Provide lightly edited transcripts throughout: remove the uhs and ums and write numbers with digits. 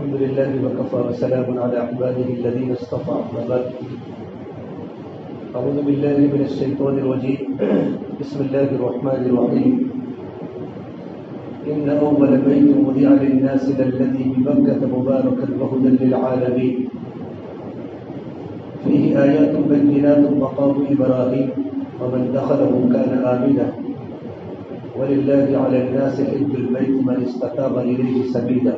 الحمد لله وكفى وسلام على عباده الذين اصطفى أما بعد أعوذ بالله من الشيطان الرجيم بسم الله الرحمن الرحيم إن أول بيت وضع للناس للذي بمكة مباركا وهدى للعالمين فيه آيات بينات مقام إبراهيم ومن دخله كان آمنا ولله على الناس حج البيت من استطاع إليه سبيلا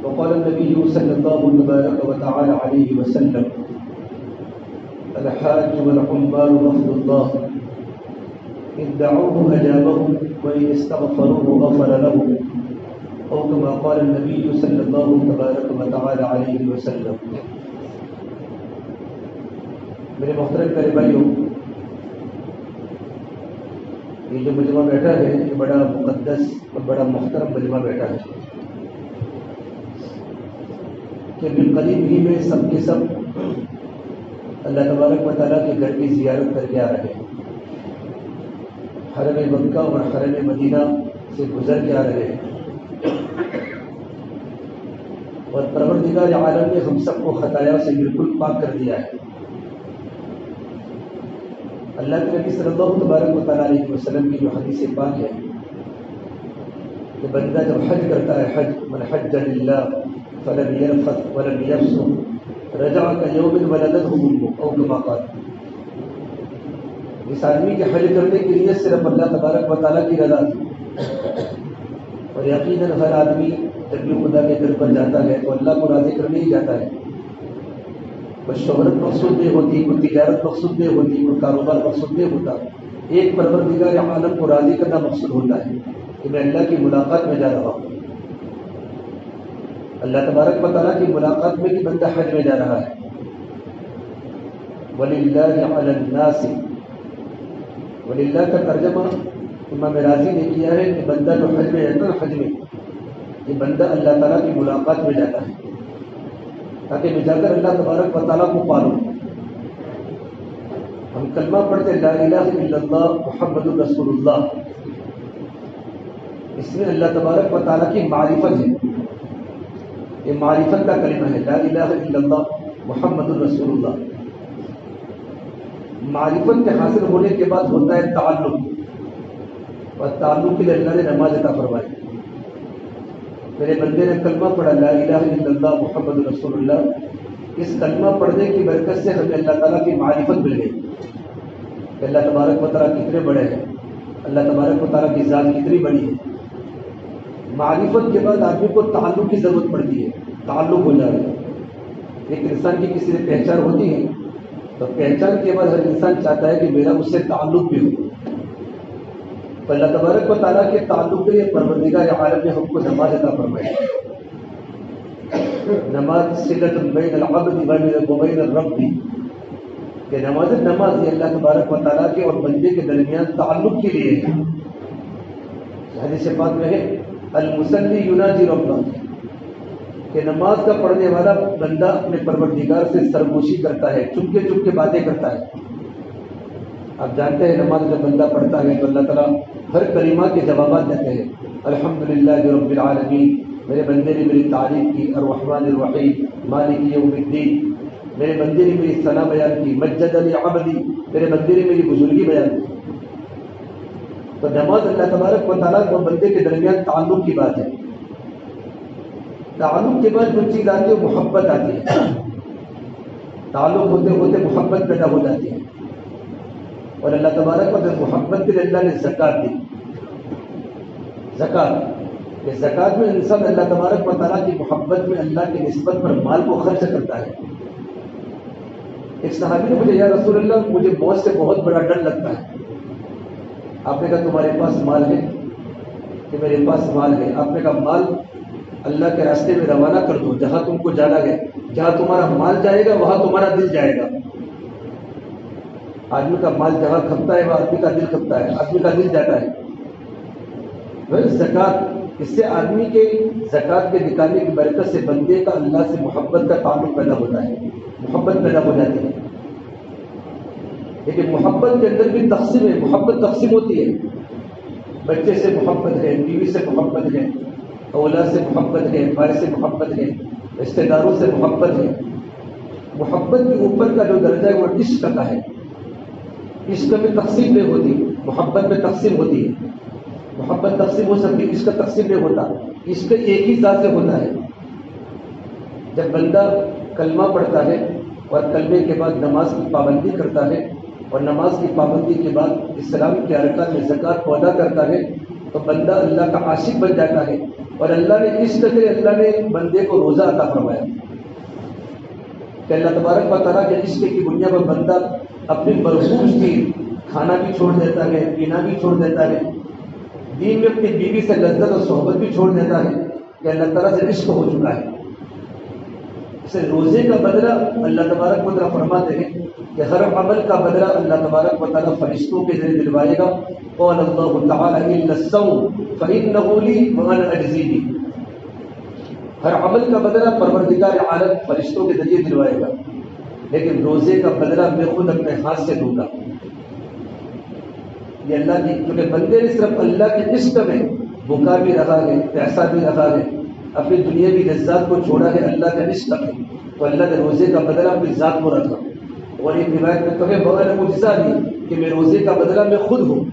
وقال النبي صلى الله تبارك وتعالى عليه وسلم الحاج والعمار وفد الله إن دعوه أجابهم وإن استغفروه غفر لهم أو كما قال النبي صلى الله تبارك وتعالى عليه وسلم. میرے محترم پیارے بھائیوں، یہ جو مجمع بیٹھا ہے یہ بڑا مقدس اور بڑا محترم مجمع بیٹھا ہے کہ بالقریب ہی میں سب کے سب اللہ تبارک و تعالیٰ کے گھر کی زیارت کر کے آ رہے ہیں، حرم مکہ اور حرم مدینہ سے گزر کے آ رہے ہیں، اور پروردگار عالم نے ہم سب کو خطایا سے بالکل پاک کر دیا ہے۔ اللہ کے نبی صلی اللہ تبارک و تعالیٰ علیہ وسلم کی جو حدیث پاک ہے کہ بندہ جب حج کرتا ہے، حج من حج للہ فلم يرفث ولم يفسق رجع كيوم ولدته امه او كما قال. اس آدمی کے حج کرنے کی نیت صرف اللہ تبارک و تعالیٰ کی رضا تھی، اور یقیناً ہر آدمی جب بھی خدا کے در پر جاتا ہے تو اللہ کو راضی کرنے ہی جاتا ہے۔ کوئی شہرت مقصود نہیں ہوتی، کوئی تجارت مقصود نہیں ہوتی، کوئی کاروبار مقصود نہیں ہوتا، ایک پروردگار عالم کو راضی کرنا مقصود ہوتا ہے کہ میں اللہ کی ملاقات میں جا رہا ہوں۔ اللہ تبارک و تعالیٰ کی ملاقات میں بھی بندہ حج میں جا رہا ہے۔ وَلِلَّهِ عَلَى النَّاسِ، وَلِلَّهِ کا ترجمہ امام راضی نے کیا ہے کہ بندہ جو حج میں جاتا ہے، حج میں یہ بندہ اللہ تعالیٰ کی ملاقات میں جاتا ہے تاکہ میں جا کر اللہ تبارک و تعالیٰ کو پالوں۔ ہم کلمہ پڑھتے لا الہ الا اللہ محمد رسول اللہ، اس میں اللہ تبارک و تعالیٰ کی معرفت ہے، یہ معرفت کا کلمہ ہے، لا الہ الا اللہ محمد رسول اللہ۔ معرفت کے حاصل ہونے کے بعد ہوتا ہے تعلق، اور تعلق کے لیے اللہ نے نماز عطا فرمائی۔ میرے بندے نے کلمہ پڑھا لا الہ الا اللہ محمد رسول اللہ، اس کلمہ پڑھنے کی برکت سے ہمیں اللہ تعالیٰ کی معرفت مل گئی کہ اللہ تبارک و تعالیٰ کتنے بڑے ہیں، اللہ تبارک و تعالیٰ کی ذات کتنی بڑی ہے۔ معرفت کے بعد آدمی کو تعلق کی ضرورت پڑتی ہے، تعلق ہو جائے۔ ایک انسان کی کسی سے پہچان ہوتی ہے تو پہچان کے بعد ہر انسان چاہتا ہے کہ میرا اس سے تعلق بھی ہو۔ تو اللہ تبارک و تعالیٰ کے تعلق کے لیے پروردگار عالم نے ہم کو نماز عطا فرمائی۔ نماز صلۃ بین العبد وبین الرب، کہ نماز یہ اللہ تبارک و تعالیٰ کے اور بندے کے درمیان تعلق کے لیے ہے۔ حدیث پاک میں ہے المصلی یناجی ربہ، کہ نماز کا پڑھنے والا بندہ اپنے پروردگار سے سرگوشی کرتا ہے، چپکے چپکے باتیں کرتا ہے۔ آپ جانتے ہیں نماز جب بندہ پڑھتا ہے تو اللہ تعالیٰ ہر کلمہ کے جوابات دیتے ہیں۔ الحمدللہ رب العالمین، میرے بندے نے میری تعریف کی، الرحمن الرحیم مالک یوم الدین، میرے بندے نے میری ثنا بیان کی، مجدنی عبدی، میرے بندے نے میری بزرگی بیان کی۔ تو نماز اللہ تبارک و تعالیٰ اور بندے کے درمیان تعلق کی بات ہے۔ تعلق کے بعد جو چیز آتی ہے محبت آتی ہے، تعلق ہوتے ہوتے محبت پیدا ہو جاتی ہے، اور اللہ تبارک و تعالیٰ محبت کے لیے اللہ نے زکوٰۃ دی۔ زکوٰۃ، کہ زکوٰۃ میں انسان اللہ تبارک و تعالیٰ کی محبت میں اللہ کی نسبت پر مال کو خرچ کرتا ہے۔ ایک صحابی نے مجھے یا رسول اللہ مجھے موت سے بہت بڑا ڈر لگتا ہے۔ آپ نے کہا تمہارے پاس مال ہے؟ کہ میرے پاس مال ہے۔ آپ نے کہا مال اللہ کے راستے میں روانہ کر دو، جہاں تم کو جانا ہے، جہاں تمہارا مال جائے گا وہاں تمہارا دل جائے گا۔ آدمی کا مال جہاں کھپتا ہے وہ آدمی کا دل کھپتا ہے، آدمی کا دل جاتا ہے۔ زکوٰۃ، اس سے آدمی کے زکوٰۃ کے نکالنے کی برکت سے بندے کا اللہ سے محبت کا تعلق پیدا ہوتا ہے، محبت پیدا ہو جاتی ہے۔ لیکن محبت کے اندر بھی تقسیم ہے، محبت تقسیم ہوتی ہے۔ بچے سے محبت ہے، بیوی سے محبت ہے، اولاد سے محبت ہے، بھائی سے محبت ہے، رشتہ داروں سے محبت ہے. محبت کے اوپر کا جو درجہ ہے وہ عشق کا ہے. عشق میں تقسیم نہیں ہوتی، محبت میں تقسیم ہوتی ہے. محبت تقسیم ہو سکتی ہے، عشق تقسیم نہیں ہوتا. عشق ایک ہی ذات سے ہوتا ہے. جب بندہ کلمہ پڑھتا ہے اور کلمے کے بعد نماز کی پابندی کرتا ہے اور نماز کی پابندی کے بعد اسلام کے ارکان میں زکوٰۃ ادا کرتا ہے تو بندہ اللہ کا عاشق بن جاتا ہے. اور اللہ نے اس طرح اللہ نے بندے کو روزہ عطا فرمایا کہ اللہ تبارک و تعالیٰ کے عشق کی بنیاد پر بندہ اپنی مرغوب چیز کھانا بھی چھوڑ دیتا ہے، پینا بھی چھوڑ دیتا ہے، دین میں اپنی بیوی سے لذت اور صحبت بھی چھوڑ دیتا ہے کہ اللہ تعالیٰ سے عشق ہو چکا ہے. اسے روزے کا بدلہ اللہ تبارک و تعالیٰ فرماتے ہیں کہ ہر عمل کا بدلہ اللہ تبارک و تعالیٰ فرشتوں کے ذریعے دلوائے گا. قال اللہ تعالیٰ الا الصوم فإنه لي وأنا أجزي به. ہر عمل کا بدلہ پروردگار عالم فرشتوں کے ذریعے دلوائے گا، لیکن روزے کا بدلہ میں خود اپنے ہاتھ سے دوں گا. یہ اللہ کی، کیونکہ بندے نے صرف اللہ کے عشق میں بھوکا بھی رہا ہے، پیسہ بھی رہا ہے، اپنی دنیاوی لذات کو چھوڑا ہے اللہ کے عشق میں، تو اللہ نے روزے کا بدلہ اپنی ذات کو رکھا. اور ایک روایت میں تو ہے بغیر مجزا نہیں کہ میں روزے کا بدلہ میں خود ہوں،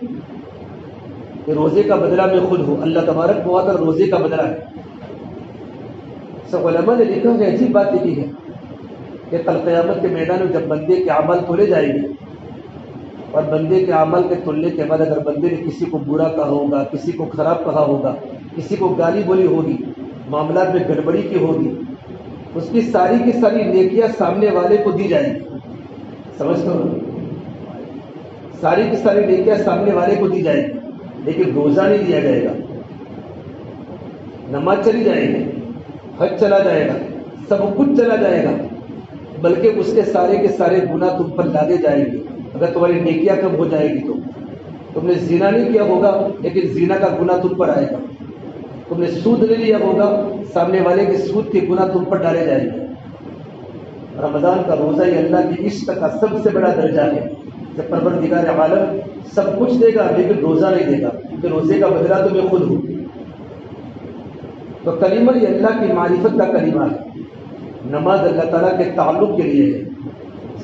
کہ روزے کا بدلہ میں خود ہوں. اللہ تبارک و تعالیٰ روزے کا بدلہ ہے. سب علماء نے لکھا ہے، عجیب بات یہ ہے کہ کل قیامت کے میدان میں جب بندے کے اعمال تولے جائیں گے اور بندے کے اعمال کے تلنے کے بعد اگر بندے نے کسی کو برا کہا ہوگا، کسی کو خراب کہا ہوگا، کسی کو گالی بولی ہوگی، معاملات میں گڑبڑی کی ہوگی، اس کی ساری نیکیاں سامنے والے کو دی جائیں گی. سمجھتے ہو؟ ساری کی ساری نیکیاں سامنے والے کو دی جائیں گی، لیکن روزہ نہیں دیا جائے گا، نماز چلی جائے گی، حج چلا جائے گا، سب کچھ چلا جائے گا، بلکہ اس کے سارے گناہ تم پر لادے جائیں گے. اگر تمہاری نیکیاں کم ہو جائے گی تو تم نے زنا نہیں کیا ہوگا لیکن زنا کا گناہ تم پر آئے گا. تم نے سود نہیں لیا ہوگا، سامنے والے کے سود کے گناہ تم پر ڈالے جائیں گے. رمضان کا روزہ یہ اللہ کی عشق کا سب سے بڑا درجہ ہے کہ پروردگار عالم سب کچھ دے گا لیکن روزہ نہیں دے گا، کیونکہ روزے کا بدلہ تو میں خود ہوں. تو کلمہ یہ اللہ کی معرفت کا کلمہ ہے. نماز اللہ تعالیٰ کے تعلق کے لیے ہے،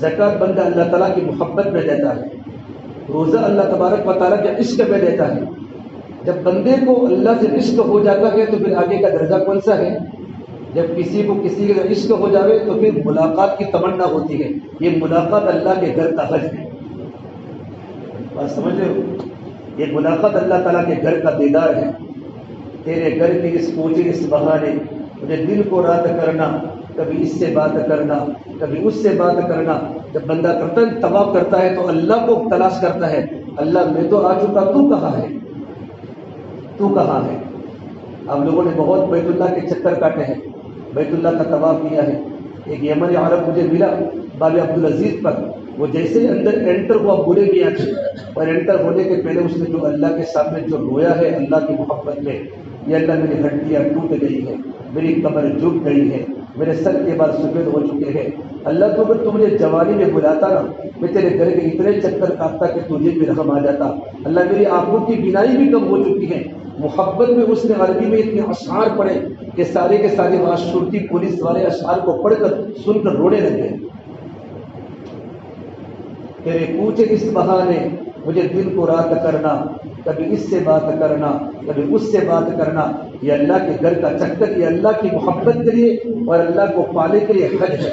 زکوٰۃ بندہ اللہ تعالیٰ کی محبت میں دیتا ہے، روزہ اللہ تبارک و تعالیٰ کے عشق میں دیتا ہے. جب بندے کو اللہ سے عشق ہو جاتا ہے تو پھر آگے کا درجہ کون سا ہے؟ جب کسی کو کسی کا عشق ہو جاوے تو پھر ملاقات کی تمنا ہوتی ہے. یہ ملاقات اللہ کے گھر کا حج ہے. بات سمجھ رہے ہو؟ یہ ملاقات اللہ تعالیٰ کے گھر کا دیدار ہے. تیرے گھر کی اس کوچے اس بہانے مجھے دل کو رات کرنا، کبھی اس سے بات کرنا، کبھی اس سے بات کرنا. جب بندہ کرتا ہے طواف کرتا ہے تو اللہ کو تلاش کرتا ہے، اللہ میں تو آ چکا، تو کہاں ہے، تو کہاں ہے. آپ لوگوں نے بہت بیت اللہ کے چکر کاٹے ہیں، بیت اللہ کا طواف کیا ہے. ایک یمنی عرب مجھے ملا باب عبدالعزیز پر، وہ جیسے اندر انٹر ہوا بوڑھے میاں تھے، اور انٹر ہونے کے پہلے اس نے جو اللہ کے سامنے جو رویا ہے اللہ کی محبت میں، یہ اللہ میری ہڈیاں ٹوٹ گئی ہے، میری کمر جھک گئی ہے، میرے سر کے بال سفید ہو چکے ہیں. اللہ تو اگر تم مجھے جوانی میں بلاتا نا، میں تیرے گھر کے اتنے چکر کاٹتا کہ تجھے بھی رحم آ جاتا. اللہ میری آنکھوں کی بینائی بھی کم ہو چکی ہے. محبت میں اس نے عربی میں اتنے اشعار پڑھے کہ سارے کے سارے وہاں شرطی پولیس والے اشعار کو پڑھ کر سن کر رونے لگے. تیرے کوچے اس بہانے مجھے دل کو رات کرنا، کبھی اس سے بات کرنا، کبھی اس سے بات کرنا. یہ اللہ کے گھر کا چکر، یہ اللہ کی محبت کے لیے اور اللہ کو پانے کے لیے حج ہے.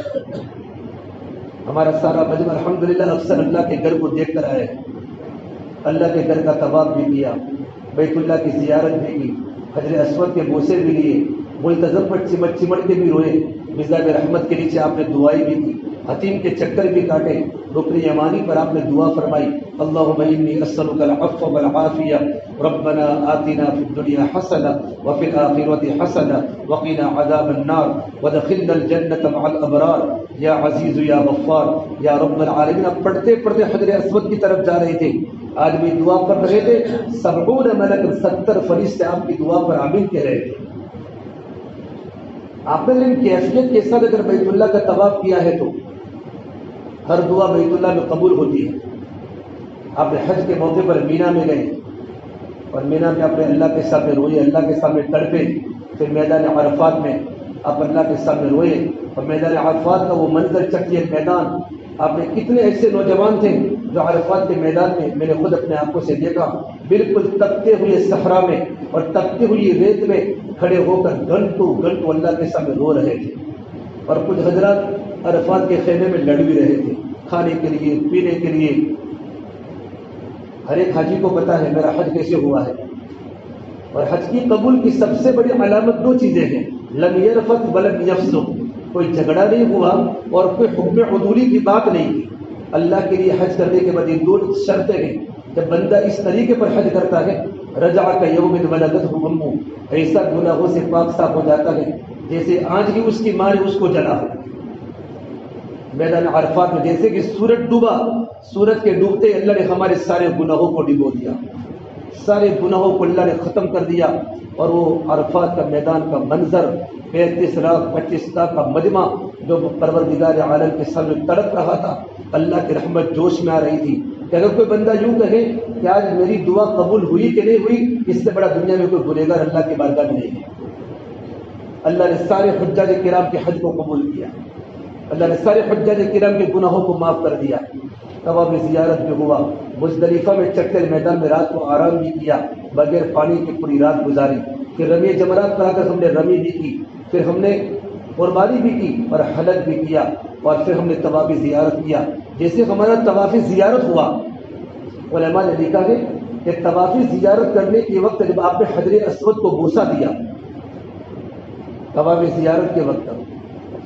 ہمارا سارا مجمع الحمدللہ اکثر اللہ کے گھر کو دیکھ کر آئے، اللہ کے گھر کا طواف بھی کیا، بیت اللہ کی زیارت بھی کی، حجر اسود کے بوسے بھی لیے، ملتزم پر چمٹ چمٹ کے بھی روئے، مزاج رحمت کے نیچے آپ نے دعائیں بھی کی، حتیم کے چکر بھی کاٹے، رکن یمانی پر آپ نے دعا فرمائی. اللہم انی اسألک العفو والعافیہ ربنا آتنا فی الدنیا حسنہ وفی الآخرۃ حسنہ وقنا عذاب النار وادخلنا الجنۃ مع الابرار یا عزیز یا غفار یا رب العالمین. اب پڑھتے پڑھتے حجر اسود کی طرف جا رہے تھے، آدمی دعا کر رہے تھے، 70 ملک 70 فرشتے آپ کی دعا پر آمین کہہ رہے تھے. آپ نے ان کیفیت کے ساتھ اگر بیت اللہ کا طواف کیا ہے تو ہر دعا بیت اللہ میں قبول ہوتی ہے. آپ نے حج کے موقع پر مینا میں گئے اور مینا میں اپنے اللہ کے سامنے روئے، اللہ کے سامنے تڑپے پھر میدان عرفات میں آپ اللہ کے سامنے روئے، اور میدان عرفات کا وہ منظر چکیے میدان، آپ نے کتنے ایسے نوجوان تھے جو عرفات کے میدان میں نے خود اپنے آنکھوں سے دیکھا، بالکل تپتے ہوئے صحرا میں اور تپتی ہوئی ریت میں کھڑے ہو کر گھنٹوں گھنٹوں اللہ کے سامنے رو رہے تھے، اور کچھ حضرات عرفات کے خیمے میں لڑ بھی رہے تھے کھانے کے لیے پینے کے لیے۔ ہر ایک حاجی کو پتا ہے میرا حج کیسے ہوا ہے، اور حج کی قبول کی سب سے بڑی علامت دو چیزیں ہیں، لم یرفث ولم یفسق، کوئی جھگڑا نہیں ہوا اور کوئی حکم عدولی کی بات نہیں کی۔ اللہ کے لیے حج کرنے کے بعد یہ دو شرطیں ہیں، جب بندہ اس طریقے پر حج کرتا ہے، رجع کیوم ولدتہ امہ، ایسا گناہوں سے پاک صاف ہو جاتا ہے جیسے آج ہی اس کی ماں نے اس کو جلا ہو۔ میدان عرفات میں جیسے کہ سورج ڈوبا، سورج کے ڈوبتے اللہ نے ہمارے سارے گناہوں کو ڈبو دیا، سارے گناہوں کو اللہ نے ختم کر دیا، اور وہ عرفات کا میدان کا منظر 35 لاکھ 25 لاکھ کا مجمع جو پروردگار عالم کے سامنے تڑپ رہا تھا، اللہ کی رحمت جوش میں آ رہی تھی کہ اگر کوئی بندہ یوں کہے کہ آج میری دعا قبول ہوئی کہ نہیں ہوئی، اس سے بڑا دنیا میں کوئی گنہگار اللہ کی بارگاہ میں نہیں ہے۔ اللہ نے سارے حجاج کرام کے حج کو قبول کیا، اللہ نے سارے حجاج کرام کے گناہوں کو معاف کر دیا، طواف زیارت بھی ہوا، مزدلفہ میں چکر میدان میں رات کو آرام بھی کیا، بغیر پانی کی پوری رات گزاری، پھر رمی جمرات کرا کر ہم نے رمی بھی کی، پھر ہم نے قربانی بھی کی اور حلق بھی کیا، اور پھر ہم نے طواف زیارت کیا۔ جیسے ہمارا طواف زیارت ہوا، علماء نے لکھا ہے کہ طواف زیارت کرنے کے وقت جب آپ نے حجر اسود کو بوسہ دیا، طواف زیارت کے وقت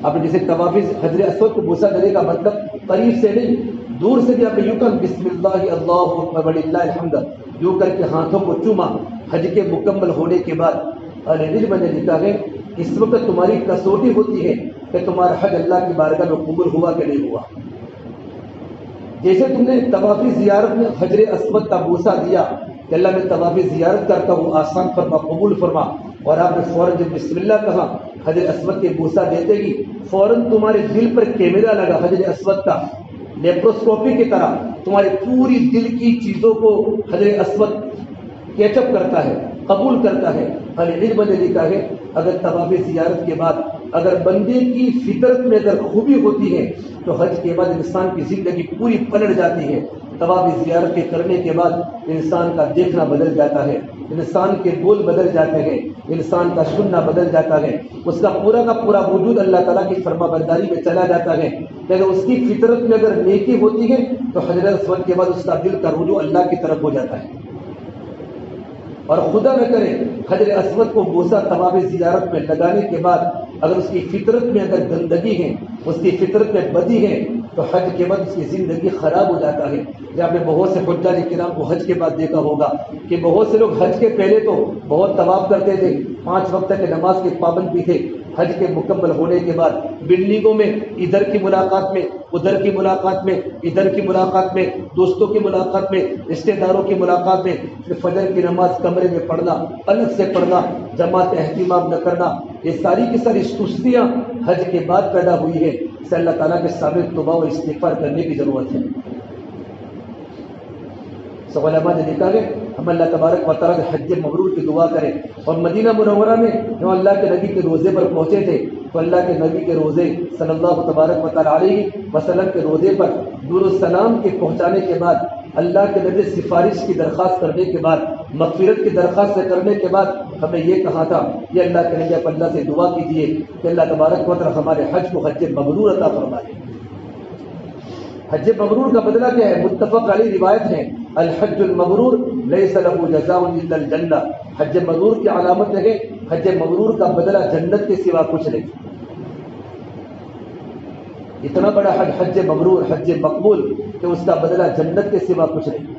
آپ نے جیسے طواف حجر اسود کو بوسہ دینے کا مطلب قریب سے نہیں، دور سے بھی آپ نے یوں کہا بسم اللہ اللہ اکبر وللہ الحمد، یوں کر کے ہاتھوں کو چوما۔ حج کے مکمل ہونے کے بعد اہل علم نے لکھا ہے اس وقت تمہاری کسوٹی ہوتی ہے کہ تمہارا حج اللہ کی بارگاہ میں قبول ہوا کہ نہیں ہوا۔ جیسے تم نے طواف زیارت میں حجر اسود کا بوسہ دیا کہ اللہ میں طواف زیارت کرتا ہوں، آسان فرما، قبول فرما، اور آپ نے فوراً جب بسم اللہ کہا حجر اسود کے بوسہ دیتے ہی فوراً تمہارے دل پر کیمرہ لگا حجر اسود کا، لیپروسکوپی کی طرح تمہاری پوری دل کی چیزوں کو حجر اسود کیچ اپ کرتا ہے، قبول کرتا ہے۔ علم نے لکھا ہے اگر طواف زیارت کے بعد اگر بندے کی فطرت میں اگر خوبی ہوتی ہے تو حج کے بعد انسان کی زندگی پوری پلٹ جاتی ہے۔ طواف زیارت کے کرنے کے بعد انسان کا دیکھنا بدل جاتا ہے، انسان کے بول بدل جاتے ہیں، انسان کا سننا بدل جاتا ہے، اس کا پورا وجود اللہ تعالیٰ کی فرما برداری میں چلا جاتا ہے۔ اگر اس کی فطرت میں اگر نیکی ہوتی ہے تو حجر اسود کے بعد اس کا دل کا رجوع اللہ کی طرف ہو جاتا ہے، اور خدا نہ کرے حجر اسود کو بوسہ طواف زیارت میں لگانے کے بعد اگر اس کی فطرت میں اگر گندگی ہے، اس کی فطرت میں بدی ہے، تو حج کے بعد اس کی زندگی خراب ہو جاتا ہے۔ جب آپ نے بہت سے حجاج کرام کو حج کے بعد دیکھا ہوگا کہ بہت سے لوگ حج کے پہلے تو بہت طواف کرتے تھے، 5 وقت کی نماز کے پابند بھی تھے، حج کے مکمل ہونے کے بعد بلڈنگوں میں ادھر کی ملاقات میں ادھر کی ملاقات میں ادھر کی ملاقات میں دوستوں کی ملاقات میں رشتہ داروں کی ملاقات میں پھر فجر کی نماز کمرے میں پڑھنا، الگ سے پڑھنا، جماعت اہتمام نہ کرنا، یہ ساری کی ساری سستیاں حج کے بعد پیدا ہوئی ہے۔ اسے اللہ تعالیٰ کے سامنے توبہ و استغفار کرنے کی ضرورت ہے۔ سب علماء نے لکھا ہے ہم اللہ تبارک و تعالیٰ کے حج مبرور کی دعا کریں، اور مدینہ منورہ میں جو اللہ کے نبی کے روزے پر پہنچے تھے تو اللہ کے نبی کے روزے صلی اللہ تبارک و تعالیٰ علیہ وسلم کے روزے پر درود السلام کے پہنچانے کے بعد اللہ کے نبی سفارش کی درخواست کرنے کے بعد، مغفرت کی درخواست کرنے کے بعد ہمیں یہ کہا تھا کہ اللہ کے نبی آپ اللہ سے دعا کیجیے کہ اللہ تبارک و تعالیٰ ہمارے حج کو حج مبرور عطا فرمائے۔ حج مبرور کا بدلہ کیا ہے؟ متفق علیہ روایت ہے الحج المبرور لیس له جزاء الا الجنہ، حج مبرور کی علامت ہے حج مبرور کا بدلہ جنت کے سوا کچھ نہیں۔ اتنا بڑا حج مبرور، حج مقبول کہ اس کا بدلہ جنت کے سوا کچھ نہیں۔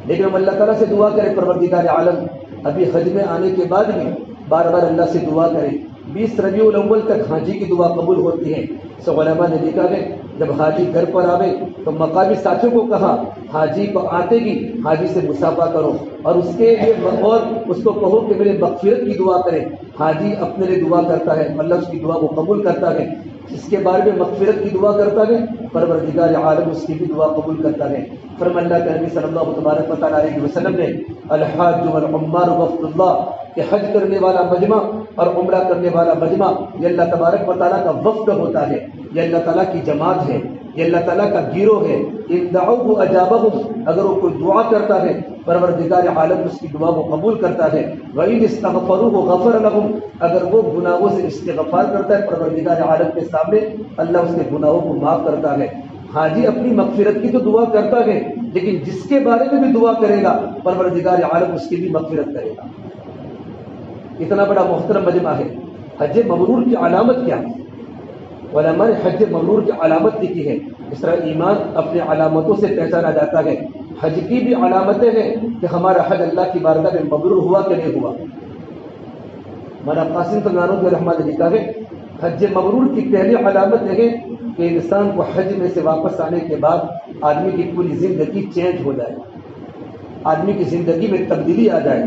لیکن ہم اللہ تعالیٰ سے دعا کریں پروردگار عالم ابھی حج میں آنے کے بعد بھی بار بار اللہ سے دعا کریں۔ 20 ربیع الاول تک حاجی کی دعا قبول ہوتی ہے۔ سو علماء نے لکھا ہے جب حاجی گھر پر آوے تو مقامی ساتھیوں کو کہا حاجی کو آتے ہی حاجی سے مصافحہ کرو اور اس کے لیے اور اس کو کہو کہ میرے مغفرت کی دعا کرے۔ حاجی اپنے لیے دعا کرتا ہے، اللہ اس کی دعا کو قبول کرتا ہے، اس کے بارے میں مغفرت کی دعا کرتا ہے، پروردگار عالم اس کی بھی دعا قبول کرتا ہے۔ فرمان اللہ کے نبی صلی اللہ تبارک و تعالیٰ علیہ وسلم نے الحاج والعمار وفد اللہ، کہ حج کرنے والا مجمع اور عمرہ کرنے والا مجمع یہ اللہ تبارک و تعالیٰ کا وفد ہوتا ہے، یہ اللہ تعالیٰ کی جماعت ہے، یہ اللہ تعالیٰ کا گروہ ہے۔ ان دعوہ اجابہم، اگر وہ کوئی دعا کرتا ہے پروردگار عالم اس کی دعا کو قبول کرتا ہے۔ وَإِنِ اسْتَغْفَرُوهُ غَفَرَ لَهُمْ، اگر وہ گناہوں سے استغفار کرتا ہے پروردگار عالم کے سامنے اللہ اس کے گناہوں کو معاف کرتا ہے۔ حاجی اپنی مغفرت کی تو دعا کرتا ہے، لیکن جس کے بارے میں بھی دعا کرے گا پروردگار عالم اس کی بھی مغفرت کرے گا۔ اتنا بڑا محترم مجمع ہے۔ حج مبرور کی علامت کیا ہے؟ علماء نے حج مبرور کی علامت لکھی ہے۔ اس طرح ایمان اپنے علامتوں سے پہچانا جاتا ہے، حج کی بھی علامتیں ہیں کہ ہمارا حج اللہ کی بارگاہ میں مبرور ہوا کہ نہیں ہوا۔ مولانا قاسم تنانوی رحمۃ اللہ لکھا ہے حج مبرور کی پہلی علامت یہ ہے کہ انسان کو حج میں سے واپس آنے کے بعد آدمی کی پوری زندگی چینج ہو جائے، آدمی کی زندگی میں تبدیلی آ جائے،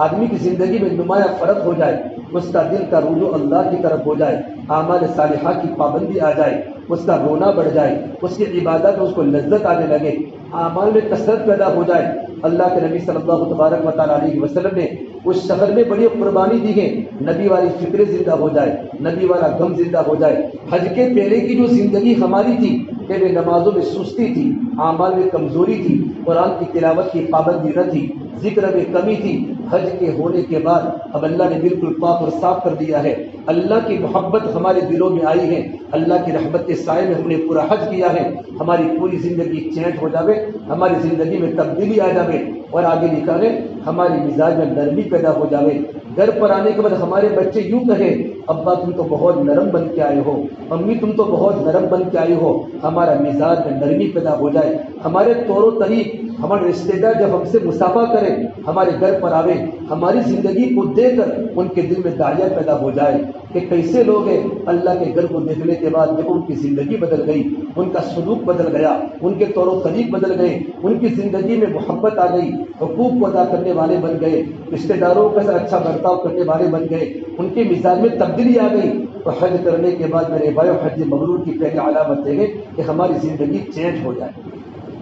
آدمی کی زندگی میں نمایاں فرق ہو جائے، اس کا دل کا رجوع اللہ کی طرف ہو جائے، اعمال صالحہ کی پابندی آ جائے، اس کا رونا بڑھ جائے، اس کی عبادت میں اس کو لذت آنے لگے، اعمال میں کثرت پیدا ہو جائے۔ اللہ کے نبی صلی اللہ تبارک و تعالیٰ علیہ وسلم نے اس شہر میں بڑی قربانی دی ہے، نبی والی فکریں زندہ ہو جائے، نبی والا غم زندہ ہو جائے۔ حج کے پہلے کی جو زندگی ہماری تھی، پہلے نمازوں میں سستی تھی، اعمال میں کمزوری تھی، قرآن کی تلاوت کی پابندی نہ تھی، ذکر میں کمی تھی، حج کے ہونے کے بعد اب اللہ نے بالکل پاک اور صاف کر دیا ہے۔ اللہ کی محبت ہمارے دلوں میں آئی ہے، اللہ کی رحمت کے سائے میں ہم نے پورا حج کیا ہے، ہماری پوری زندگی چینج ہو جاوے، ہماری زندگی میں تبدیلی آ جاوے، اور آگے لکھا ہے ہماری مزاج میں نرمی پیدا ہو جاوے۔ گھر پر آنے کے بعد ہمارے بچے یوں کہیں ابا تم تو بہت نرم بن کے آئے ہو، امی تم تو بہت نرم بن کے آئی ہو، ہمارا مزاج میں نرمی پیدا ہو جائے، ہمارے طور و طریق، ہمارے رشتے دار جب ہم سے مصافحہ کریں، ہمارے گھر پر آوے، ہماری زندگی کو دیکھ کر ان کے دل میں داعیہ پیدا ہو جائے کہ کیسے لوگ ہیں۔ اللہ کے گھر کو دیکھنے کے بعد جب ان کی زندگی بدل گئی، ان کا سلوک بدل گیا، ان کے طور و طریق بدل گئے، ان کی زندگی میں محبت آ گئی، حقوق کو ادا کرنے والے بن گئے، رشتے داروں کے ساتھ اچھا برتاؤ کرنے والے بن گئے، ان کے مزاج میں تبدیلی آ گئی، تو حج کرنے کے بعد میرے بھائیو حج مبرور کی پہلی علامت ہے کہ ہماری زندگی چینج ہو جائے،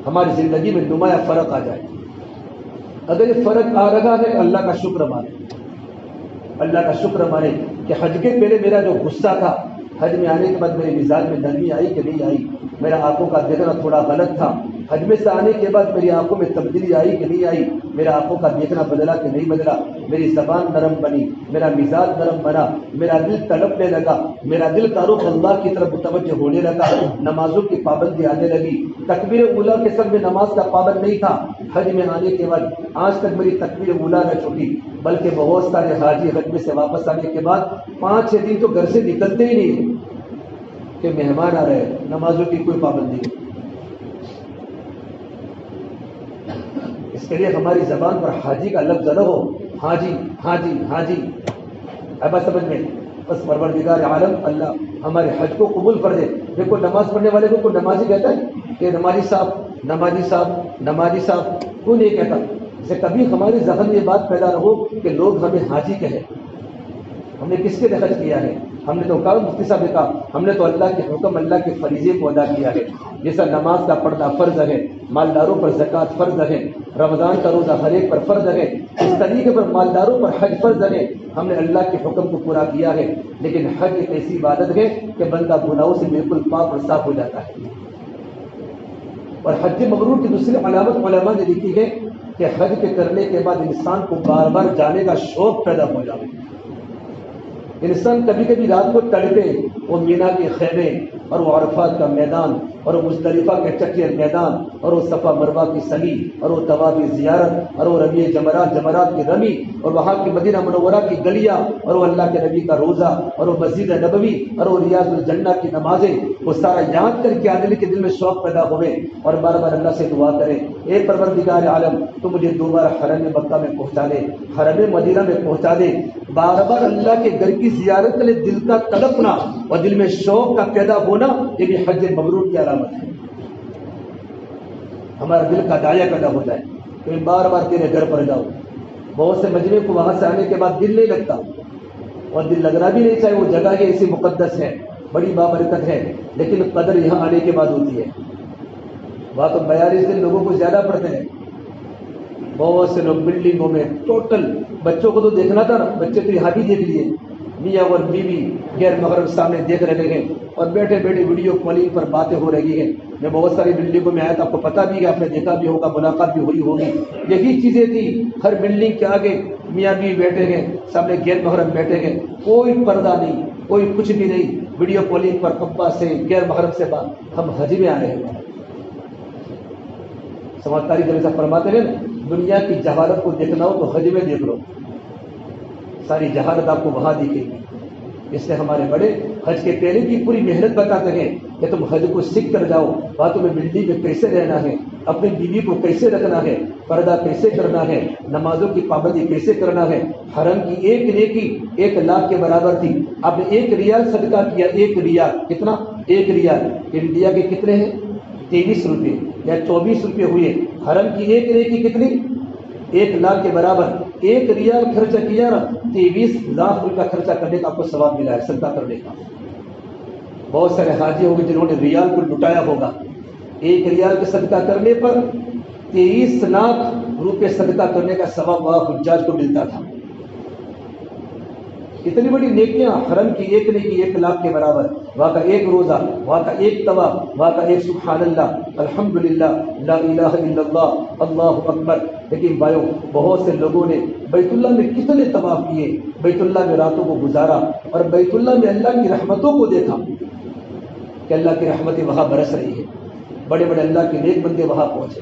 ہماری زندگی میں نمایاں فرق آ جائے۔ اگر یہ فرق آ رہا ہے اللہ کا شکر مانے، اللہ کا شکر مانے کہ حج کے پہلے میرا جو غصہ تھا، حج میں آنے کے بعد میرے مزاج میں نرمی آئی کہ نہیں آئی، میرا آنکھوں کا دیکھنا تھوڑا غلط تھا، حج میں سے آنے کے بعد میری آنکھوں میں تبدیلی آئی کہ نہیں آئی، میرا آنکھوں کا دیکھنا بدلا کہ نہیں بدلا، میری زبان نرم بنی، میرا مزاج نرم بنا، میرا دل تڑپنے لگا، میرا دل کا رخ اللہ کی طرف متوجہ ہونے لگا، نمازوں کی پابندی آنے لگی، تکبیر اولیٰ کے سب میں نماز کا پابند نہیں تھا، حج میں آنے کے بعد آج تک میری تکبیر اولیٰ نہ چھوٹی، بلکہ بہت سارے حاجی حج میں سے واپس آنے کے بعد 5-6 دن تو گھر سے نکلتے ہی نہیں کہ مہمان آ رہے، نمازوں کی کوئی پابندی نہیں۔ اس کے لیے ہماری زبان پر حاجی کا لفظ نہ ہو، حاجی حاجی حاجی، اب سمجھ میں، بس پروردگار عالم اللہ ہمارے حج کو قبول کر دے۔ دیکھو نماز پڑھنے والے کو کوئی نمازی کہتا ہے کہ نمازی صاحب نمازی صاحب نمازی صاحب، کوئی نہیں کہتا۔ اسے کبھی ہمارے ذہن میں یہ بات پیدا نہ ہو کہ لوگ ہمیں حاجی کہیں۔ ہم نے کس کے لیے حج کیا ہے؟ ہم نے تو کہا مفتی صاحب نے کہا ہم نے تو اللہ کے حکم، اللہ کے فریضے کو ادا کیا ہے، جیسا نماز کا پڑھنا فرض ہے، مالداروں پر زکوٰۃ فرض ہے، رمضان کا روزہ ہر ایک پر فرض ہے، اس طریقے پر مالداروں پر حج فرض ہے۔ ہم نے اللہ کے حکم کو پورا کیا ہے، لیکن حج ایک ایسی عبادت ہے کہ بندہ گناہوں سے بالکل پاک اور صاف ہو جاتا ہے۔ اور حج مبرور کی دوسری علامت علماء نے لکھی ہے کہ حج کے کرنے کے بعد انسان کو بار بار جانے کا شوق پیدا ہو جائے۔ انسان کبھی کبھی رات کو تڑپے، وہ مینا کے خیمے اور وہ عرفات کا میدان اور وہ مزدلفہ کے چکر میدان اور وہ صفا مروہ کی سعی اور وہ طواف زیارت اور وہ رمی جمرات کی رمی اور وہاں کی مدینہ منورہ کی گلیاں اور وہ اللہ کے نبی کا روزہ اور وہ مسجد نبوی اور وہ ریاض الجنہ کی نمازیں، وہ سارا یاد کر کے آدمی کے دل میں شوق پیدا ہوئے اور بار بار اللہ سے دعا کرے، اے پروردگار عالم تو مجھے دوبارہ حرم مکہ میں پہنچا دے، حرم مدینہ میں پہنچا دے۔ بار بار اللہ کے گھر کی زیارت کے لیے دل کا تڑپنا اور دل میں شوق کا پیدا ہونا، یہ بھی حج مبرور کی علامت ہے۔ ہمارا دل کا داعیہ پیدا ہوتا ہے کہ بار بار تیرے گھر پر جاؤ۔ بہت سے مجمع کو وہاں سے آنے کے بعد دل نہیں لگتا، اور دل لگنا بھی نہیں چاہے، وہ جگہ یہ ایسی مقدس ہے، بڑی بابرکت ہے، لیکن قدر یہاں آنے کے بعد ہوتی ہے۔ وہاں تو 42 دن لوگوں کو زیادہ پڑتے ہیں، بہت سے لوگ بلڈنگوں میں ٹوٹل، بچوں کو تو دیکھنا تھا نا، بچے تو یہاں بھی دیکھ لیے، میاں اور بیوی غیر محرم سامنے دیکھ رہے ہیں اور بیٹھے بیٹھے ویڈیو کالنگ پر باتیں ہو رہی ہیں۔ میں بہت ساری بلڈنگوں میں آیا تھا، آپ کو پتہ بھی ہے، آپ نے دیکھا بھی ہوگا، ملاقات بھی ہوئی ہوگی، یہی چیزیں تھی۔ ہر بلڈنگ کے آگے میاں بیوی بیٹھے ہیں، سامنے غیر محرم بیٹھے ہیں، کوئی پردہ نہیں، کوئی کچھ بھی نہیں، ویڈیو کالنگ پر ابا سے غیر محرم سے بات۔ ہم حج میں آئے ہیں، سمجھداری جب ایسا فرماتے ہیں نا، دنیا کی جہالت کو دیکھنا ہو تو حج میں دیکھ لو، ساری جہالت آپ کو وہاں دکھے گی۔ اس لیے ہمارے بڑے حج کے پہلے کی پوری محنت بتاتے ہیں کہ تم حج کو سیکھ کر جاؤ، وہاں تمہیں بلڈنگ میں کیسے رہنا ہے، اپنی بیوی کو کیسے رکھنا ہے، پردہ کیسے کرنا ہے، نمازوں کی پابندی کیسے کرنا ہے۔ حرم کی ایک نیکی 1,00,000 کے برابر تھی، آپ نے 1 ریال صدقہ کیا، 1 ریال، کتنا؟ 1 ریال انڈیا کے کتنے ہیں؟ 23 روپے یا 24 روپے ہوئے۔ حرم کی ایک نیکی کتنی؟ 1,00,000 کے برابر۔ 1 ریال خرچہ کیا نا، 23 لاکھ روپیہ خرچہ کرنے کا آپ کو ثواب ملا ہے، صدقہ کرنے کا۔ بہت سارے حاجی ہوں گے جنہوں نے ریال کو لٹایا ہوگا، 1 ریال کے صدقہ کرنے پر 23 لاکھ روپے صدقہ کرنے کا ثواب وہاں حجاج کو ملتا تھا۔ اتنی بڑی نیکیاں، حرم کی ایک نیکی 1,00,000 کے برابر، وہاں کا ایک روزہ، وہاں کا ایک طواف، وہاں کا ایک سبحان اللہ، الحمدللہ، لا الہ الا اللہ، اللہ اکبر۔ لیکن بھائیو، بہت سے لوگوں نے بیت اللہ میں کتنے طواف کیے، بیت اللہ میں راتوں کو گزارا اور بیت اللہ میں اللہ کی رحمتوں کو دیکھا کہ اللہ کی رحمتیں وہاں برس رہی ہے، بڑے بڑے اللہ کے نیک بندے وہاں پہنچے،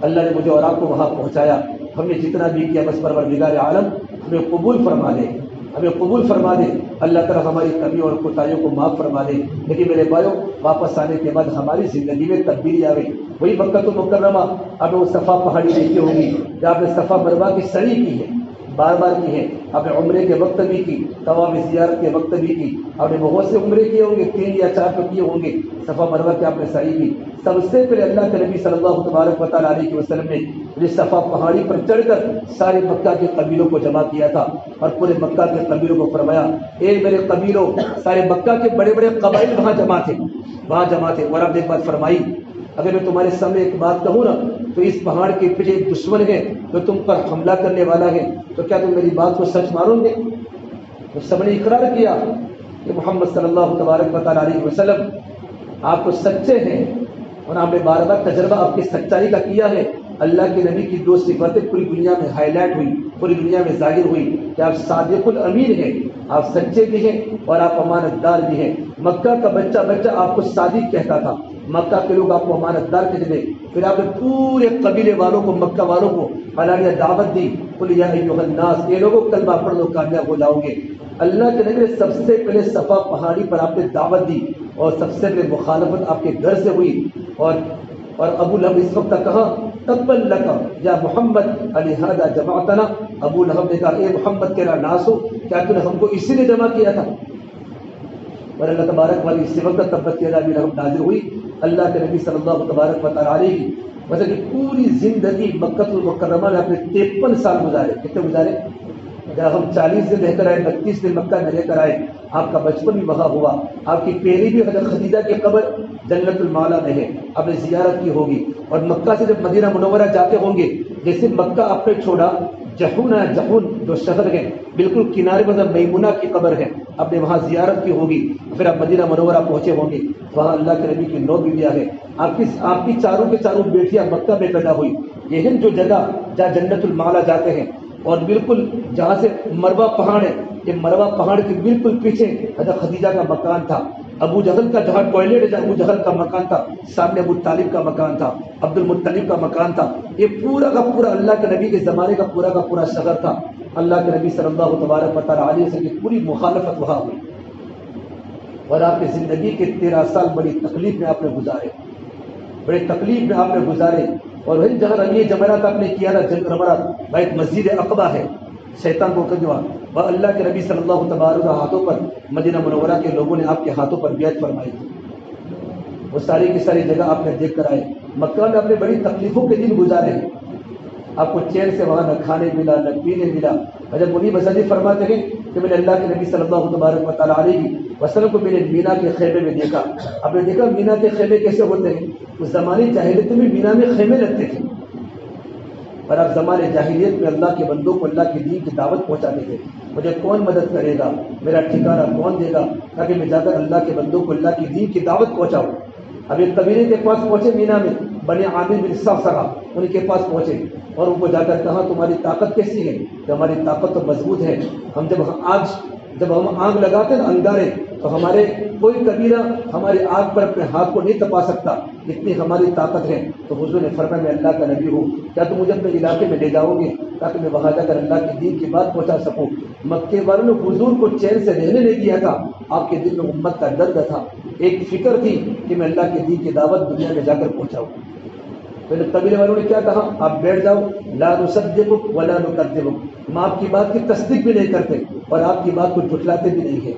اللہ نے مجھے اور آپ کو وہاں پہنچایا۔ ہم نے جتنا بھی کیا بس پروردگار عالم ہمیں قبول فرما دے، ہمیں قبول فرما دے، اللہ تعالیٰ ہماری کمیوں اور کوتاہیوں کو معاف فرما دے۔ لیکن میرے بھائیوں، واپس آنے کے بعد ہماری زندگی میں تبدیلی آ گئی۔ وہی مکہ المکرمہ، آپ نے وہ صفا پہاڑی دیکھی ہوگی، جب آپ نے صفا مروہ کی سعی کی ہے، بار بار کی ہے، آپ نے عمرے کے وقت بھی کی، طواف زیارت کے وقت بھی کی، آپ نے بہت سے عمرے کیے ہوں گے، 3 یا 4 تو کیے ہوں گے، صفا مروہ کی آپ نے سعی کی۔ سب سے پہلے اللہ کے نبی صلی اللہ تبارک و تعالیٰ علیہ وسلم نے اس صفا پہاڑی پر چڑھ کر سارے مکہ کے قبیلوں کو جمع کیا تھا اور پورے مکہ کے قبیلوں کو فرمایا، اے میرے قبیلوں، سارے مکہ کے بڑے بڑے قبائل وہاں جمع تھے، وہاں جمع تھے۔ اور آپ نے ایک بات فرمائی، اگر میں تمہارے سامنے ایک بات کہوں نا، تو اس پہاڑ کے پیچھے ایک دشمن ہے جو تم پر حملہ کرنے والا ہے، تو کیا تم میری بات کو سچ مانو گے؟ تو سب نے اقرار کیا کہ محمد صلی اللہ تبارک و تعالیٰ علیہ وسلم آپ کو سچے ہیں، اور آپ نے بار بار تجربہ آپ کی سچائی کا کیا ہے۔ اللہ کے نبی کی 2 صفتیں پوری دنیا میں ہائی لائٹ ہوئی، پوری دنیا میں ظاہر ہوئی کہ آپ صادق الامین ہیں، آپ سچے بھی ہیں اور آپ امانت دار بھی ہیں۔ مکہ کا بچہ آپ کو صادق کہتا تھا، مکہ کے لوگ آپ کو امانت دار کہتے تھے۔ پھر آپ نے پورے قبیلے والوں کو، مکہ والوں کو اعلانیہ دعوت دی، قل یا ایھا الناس، یہ لوگوں کلمہ پڑھ لو کامیاب ہو جاؤ گے۔ اللہ کے نبی نے سب سے پہلے صفا پہاڑی پر آپ نے دعوت دی اور سب سے پہلے مخالفت آپ کے گھر سے ہوئی، اور ابو لہب اس وقت کہا، تبا لک یا محمد لہذا جمعتنا، ابو لہب نے کہا، اے محمد تیرا ناس ہو، کیا تو نے ہم کو اسی لیے جمع کیا تھا؟ اور اللہ تبارک والی اسی وقت تبت یدا ابی لہب نازل ہوئی۔ اللہ کے نبی صلی اللہ تبارک و تعالیٰ علیہ کی مطلب کہ پوری زندگی مکہ المکرمہ میں اپنے 53 سال گزارے۔ کتنے گزارے؟ جب ہم 40 دن رہ کر آئے، 32 دن مکہ میں رہ کر آئے، آپ کا بچپن بھی وہاں ہوا، آپ کی پہلی بھی حضرت خدیجہ کی قبر جنت المعلا میں ہے، آپ نے زیارت کی ہوگی، اور مکہ سے جب مدینہ منورہ جاتے ہوں گے، جیسے مکہ آپ نے چھوڑا، جہون جو شہر ہے بالکل کنارے پر میمونہ کی قبر ہے، آپ نے وہاں زیارت کی ہوگی، پھر آپ مدینہ منورہ پہنچے ہوں گے، وہاں اللہ کے نبی کی 9 بیویاں ہیں، آپ کی چاروں کے چاروں بیٹیاں مکہ میں پیدا ہوئی۔ یہ جو جگہ جہاں جنت المعلا جاتے ہیں، اور بالکل جہاں سے مروہ پہاڑ ہے، یہ مروہ پہاڑ کے بالکل پیچھے حضرت خدیجہ کا مکان تھا، ابو جہل کا جہاں ٹوائلٹ ہے، جہاں ابو جہل کا مکان تھا، سامنے ابو طالب کا مکان تھا، عبد المطلب کا مکان تھا، یہ پورا کا پورا اللہ کے نبی کے زمانے کا پورا شہر تھا۔ اللہ کے نبی صلی اللہ تبارک و تعالیٰ علیہ وسلم کی پوری مخالفت وہاں ہوئی، اور آپ کی زندگی کے 13 سال بڑی تکلیف میں آپ نے گزارے، بڑے تکلیف میں آپ نے گزارے۔ اور وہی جہاں رمی جمرات آپ نے کیا نا، جمرات وہ ایک مسجد عقبہ ہے، شیطان کو کجوا، وہ اللہ کے نبی صلی اللہ تبارک ہاتھوں پر، مدینہ منورہ کے لوگوں نے آپ کے ہاتھوں پر بیعت فرمائی تھی، وہ ساری کی ساری جگہ آپ نے دیکھ کر آئے۔ مکہ میں اپنے بڑی تکلیفوں کے دن گزارے ہیں، آپ کو چین سے وہاں نہ کھانے ملا نہ پینے ملا۔ حضرت منیب بزرگ فرماتے ہیں کہ میں نے اللہ کے نبی صلی اللہ تبارک و تعالیٰ علیہ وسلم کو میں نے مینا کے خیمے میں دیکھا۔ آپ نے دیکھا مینا کے خیمے کیسے ہوتے ہیں؟ اس زمانے جاہلیت میں مینا میں خیمے لگتے تھے، اور آپ زمانے جاہلیت میں اللہ کے بندوں کو اللہ کے دین کی دعوت پہنچاتے تھے. مجھے کون مدد کرے گا, میرا ٹھکانہ کون دے گا تاکہ میں جا کر اللہ کے بندوں کو اللہ کی دین کی دعوت پہنچاؤں. اب ایک قبیلے کے پاس پہنچے مینا میں, بنی عامر بن صعصعہ, ان کے پاس پہنچے اور ان کو جا کر کہا تمہاری طاقت کیسی ہے؟ کہ ہماری طاقت تو مضبوط ہے, ہم جب ہم آگ لگاتے نا انگارے, تو ہمارے کوئی قبیلہ ہماری آگ پر اپنے ہاتھ کو نہیں تپا سکتا, اتنی ہماری طاقت ہے. تو حضور نے فرمایا میں اللہ کا نبی ہوں, کیا تم مجھے اپنے علاقے میں لے جاؤ گے تاکہ میں وہاں جا کر اللہ کی دین کی بات پہنچا سکوں؟ مکے والوں نے حضور کو چین سے رہنے نہیں دیا تھا. آپ کے دل میں امت کا درد تھا, ایک فکر تھی کہ میں اللہ کے دین کی دعوت دنیا میں جا کر پہنچاؤں. تو قبیلے والوں نے کیا کہا, آپ بیٹھ جاؤ, لا نصدقک ولا نکذبک, ہم آپ کی بات کی تصدیق بھی نہیں کرتے اور آپ کی بات کو جھٹلاتے بھی نہیں ہیں.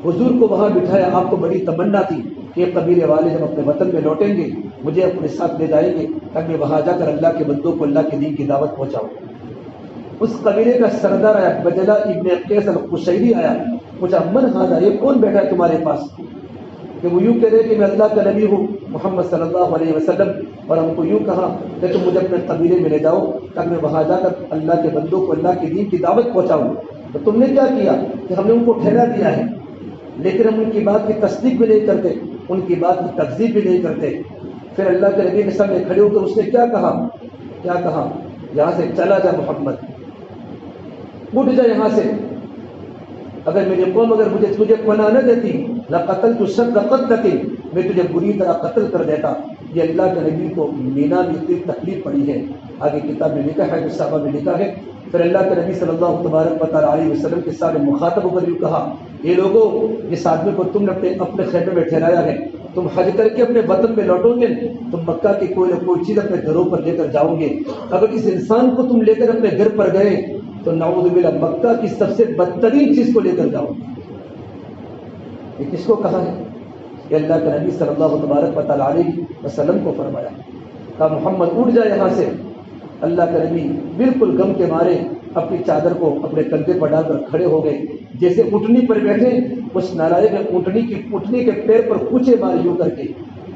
حضور کو وہاں بٹھایا. آپ کو بڑی تمنا تھی کہ یہ قبیلے والے جب اپنے وطن میں لوٹیں گے مجھے اپنے ساتھ لے جائیں گے تاکہ میں وہاں جا کر اللہ کے بندوں کو اللہ کے دین کی دعوت پہنچاؤں. اس قبیلے کا سردار آیا, بجلہ ابن قیس القشیری آیا, پوچھا من ھذا, یہ کون بیٹھا ہے تمہارے پاس؟ کہ وہ یوں کہہ رہے کہ میں اللہ کا نبی ہوں محمد صلی اللہ علیہ وسلم, اور ہم کو یوں کہا کہ تم مجھے اپنے قبیلے میں لے جاؤ تاکہ میں وہاں جا کر اللہ کے بندوں کو اللہ کی دین کی دعوت پہنچاؤں. تو تم نے کیا کیا کہ ہم نے ان کو ٹھہرا دیا ہے لیکن ہم ان کی بات کی تصدیق بھی نہیں کرتے, ان کی بات کی تکذیب بھی نہیں کرتے. پھر اللہ کے نبی کے سامنے کھڑے ہو کر اس نے کیا کہا, یہاں سے چلا جا محمد, اٹھ جا یہاں سے. اگر میری قوم مجھے تجھے پناہ نہ دیتی لقتلت شر قتلۃ, میں تجھے بری طرح قتل کر دیتا. یہ اللہ کے نبی کو مینا میں اتنی تکلیف پڑی ہے. آگے کتاب میں لکھا ہے, صحابہ میں لکھا ہے. پھر اللہ کے نبی صلی اللہ تبارک و تعالیٰ علیہ وسلم کے سارے مخاطبوں پر یوں کہا, یہ لوگوں, جس آدمی کو تم نے اپنے خیمے میں ٹھہرایا ہے, تم حج کر کے اپنے وطن میں لوٹو گے, تم مکہ کی کوئی نہ کوئی چیز اپنے گھروں پر لے کر جاؤ گے. اگر اس انسان کو تم لے کر اپنے گھر پر گئے تو نعوذ باللہ مکہ کی سب سے بدترین چیز کو لے کر جاؤ. یہ کس کو کہا ہے؟ یہ اللہ کے نبی صلی اللہ تبارک و تعالیٰ علیہ وسلم کو فرمایا. کہا محمد اٹھ جا یہاں سے. اللہ کے نبی بالکل غم کے مارے اپنی چادر کو اپنے کندھے پر ڈال کر کھڑے ہو گئے. جیسے اونٹنی پر بیٹھے, اس نالائق نے اونٹنی کے پیر پر کوچے مارے, یوں کر کے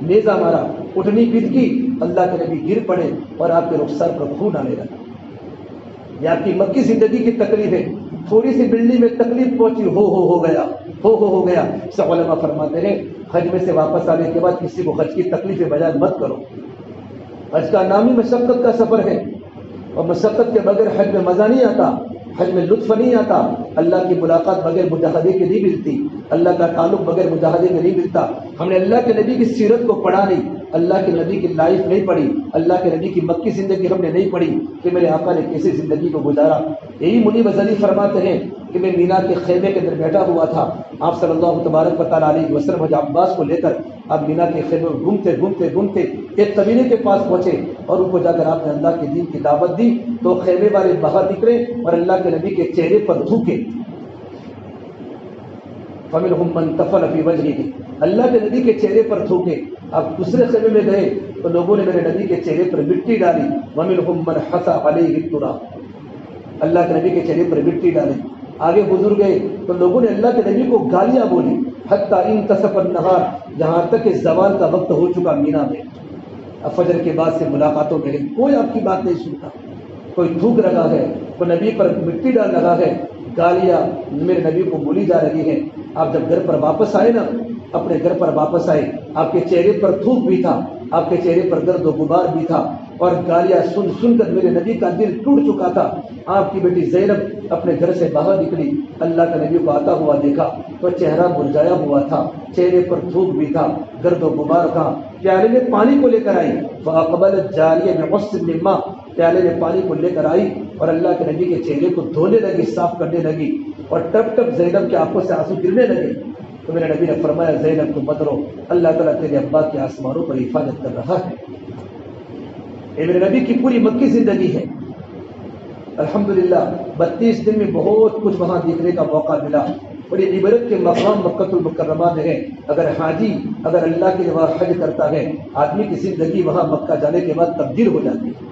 نیزہ مارا, اونٹنی بد کی, اللہ کے نبی گر پڑے اور آپ کے رخسار پر خون آنے لگا. یہ آپ کی مکی زندگی کی تکلیف ہے. تھوڑی سی بلڈنگ میں تکلیف پہنچی, ہو گیا. سب علماء فرماتے ہیں حج میں سے واپس آنے کے بعد کسی کو حج کی تکلیف بجائے مت کرو. حج کا نام ہی مشقت کا سفر ہے, اور مشقت کے بغیر حج میں مزہ نہیں آتا, حج میں لطف نہیں آتا. اللہ کی ملاقات بغیر مجاہدے کے نہیں ملتی, اللہ کا تعلق بغیر مجاہدے کے نہیں ملتا. ہم نے اللہ کے نبی کی سیرت کو پڑھا نہیں, اللہ کے نبی کی لائف نہیں پڑھی, اللہ کے نبی کی مکی زندگی ہم نے نہیں پڑھی کہ میرے آقا نے کیسے زندگی کو گزارا. یہی منیب ازلی فرماتے ہیں کہ میں مینا کے خیمے کے اندر بیٹھا ہوا تھا. آپ صلی اللہ تبارک و تعالیٰ علیہ وسلم حضرت عباس کو لے کر آپ مینا کے خیمے میں گھومتے ایک قبیلے کے پاس پہنچے اور ان کو جا کر آپ نے اللہ کے دین کی دعوت دی. تو خیمے والے باہر نکلے اور اللہ کے نبی کے چہرے پر تھوکے. فمنہم من تفل فی وجہہ, اللہ کے نبی کے چہرے پر تھوکے. آپ دوسرے خیمے میں گئے تو لوگوں نے میرے نبی کے چہرے پر مٹی ڈالی. ومنہم من حصى علیہ التراب, اللہ کے نبی کے چہرے پر مٹی ڈالی. آگے حضور گئے تو لوگوں نے اللہ کے نبی کو گالیاں بولی. حتیٰ انتصف النہار, جہاں تک کہ زوال کا وقت ہو چکا مینا میں. اب فجر کے بعد سے ملاقاتوں میں کوئی آپ کی بات نہیں سنتا. کوئی تھوک رہا ہے, کوئی نبی پر مٹی ڈال رہا ہے, گالیاں میرے نبی کو بولی جا رہی ہیں. آپ جب گھر پر واپس آئے نا, اپنے گھر پر واپس آئے, آپ کے چہرے پر تھوک بھی تھا, آپ کے چہرے پر درد و غبار بھی تھا, اور گالیاں سن کر میرے نبی کا دل ٹوٹ چکا تھا. آپ کی بیٹی زینب اپنے گھر سے باہر نکلی, اللہ کے نبی کو آتا ہوا دیکھا تو چہرہ مرجھایا ہوا تھا, چہرے پر تھوک بھی تھا, درد و غبار تھا. پیالے میں پانی کو لے کر آئی, فاقبلت جاریہ بغسل من ماء, پیالے میں پانی کو لے کر آئی اور اللہ کے نبی کے چہرے کو دھونے لگی, صاف کرنے لگی, اور ٹپ ٹپ زینب کی آنکھوں سے آنسو گرنے لگے. تو میرے نبی نے فرمایا زینب تم مت رو, اللہ تعالیٰ تیرے ابا کے آسمانوں پر حفاظت کر رہا ہے. یہ میرے نبی کی پوری مکی زندگی ہے. الحمدللہ 32 دن میں بہت کچھ وہاں دیکھنے کا موقع ملا. اور یہ عبرت کے مقام مکۃ المکرمہ میں ہے. اگر حاجی اگر اللہ کے وہاں حج کرتا ہے, آدمی کی زندگی وہاں مکہ جانے کے بعد تبدیل ہو جاتی ہے.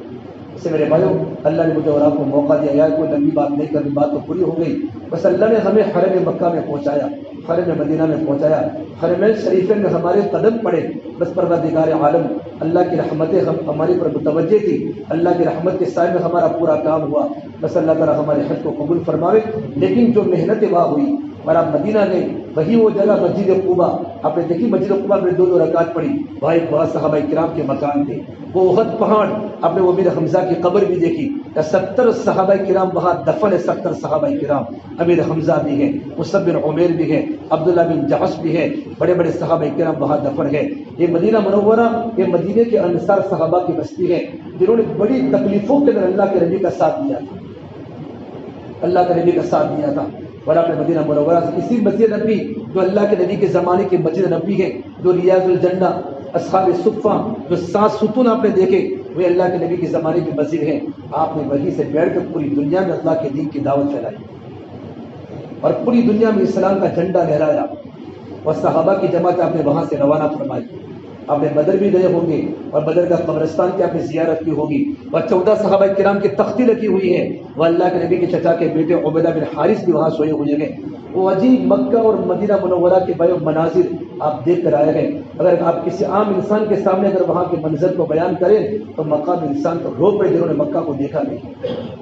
اس سے میرے بھائیوں اللہ نے مجھے اور آپ کو موقع دیا، یا کوئی لمبی بات نہیں کرنی، بات تو پوری ہو گئی، بس اللہ نے ہمیں حرم مکہ میں پہنچایا، حرم مدینہ میں پہنچایا، حرمین شریفین میں ہمارے قدم پڑے، بس پروردگار عالم اللہ کی رحمتیں ہماری پر متوجہ تھی، اللہ کی رحمت کے سائے میں ہمارا پورا کام ہوا، بس اللہ تعالیٰ ہمارے حج کو قبول فرماوے۔ لیکن جو محنتیں وہاں ہوئی اور آپ مدینہ گئے، وہی وہ جگہ مسجد قباء، آپ نے دیکھی مسجد قباء میں 2 رکعت پڑھی، وہاں ایک بہت صحابہ کرام کے مکان تھے، وہ احد پہاڑ، آپ نے وہ امیر حمزہ کی قبر بھی دیکھی، 70 صحابہ کرام وہاں دفن ہے، 70 صحابہ کرام، امیر حمزہ بھی ہیں، مصعب بن عمیر بھی ہیں، عبداللہ بن جحش بھی ہیں، بڑے بڑے صحابہ کرام وہاں دفن ہے۔ یہ مدینہ منورہ، یہ مدینے کے انصار صحابہ کی بستی ہے، جنہوں نے بڑی تکلیفوں کے اندر اللہ کے نبی کا ساتھ دیا تھا، اللہ کے نبی کا ساتھ دیا تھا۔ اور آپ نے مدینہ منورہ سے اسی مسجد نبی جو اللہ کے نبی کے زمانے کی مسجد نبی ہے، جو ریاض الجنہ، اصحاب صفہ، جو 7 ستون آپ نے دیکھے، وہ اللہ کے نبی کے زمانے کی مسجد ہے۔ آپ نے وہیں سے بیٹھ کر پوری دنیا میں اللہ کے دین کی دعوت پھیلائی اور پوری دنیا میں اسلام کا جھنڈا لہرایا، اور صحابہ کی جماعت آپ نے وہاں سے روانہ فرمائی۔ آپ نے بدر بھی گئے ہوں گے، اور بدر کا قبرستان کی آپ نے زیارت کی ہوگی، اور 14 صحابہ کرام کی تختی رکھی ہوئی ہے، وہ اللہ کے نبی کے چچا کے بیٹے عبیدہ بن حارث بھی وہاں سوئے ہوئے ہیں۔ وہ عجیب مکہ اور مدینہ منورہ کے بے مناظر آپ دیکھ کر آئے ہیں، اگر آپ کسی عام انسان کے سامنے اگر وہاں کے منظر کو بیان کریں تو مقام انسان تو رو پڑے جنہوں نے مکہ کو دیکھا نہیں۔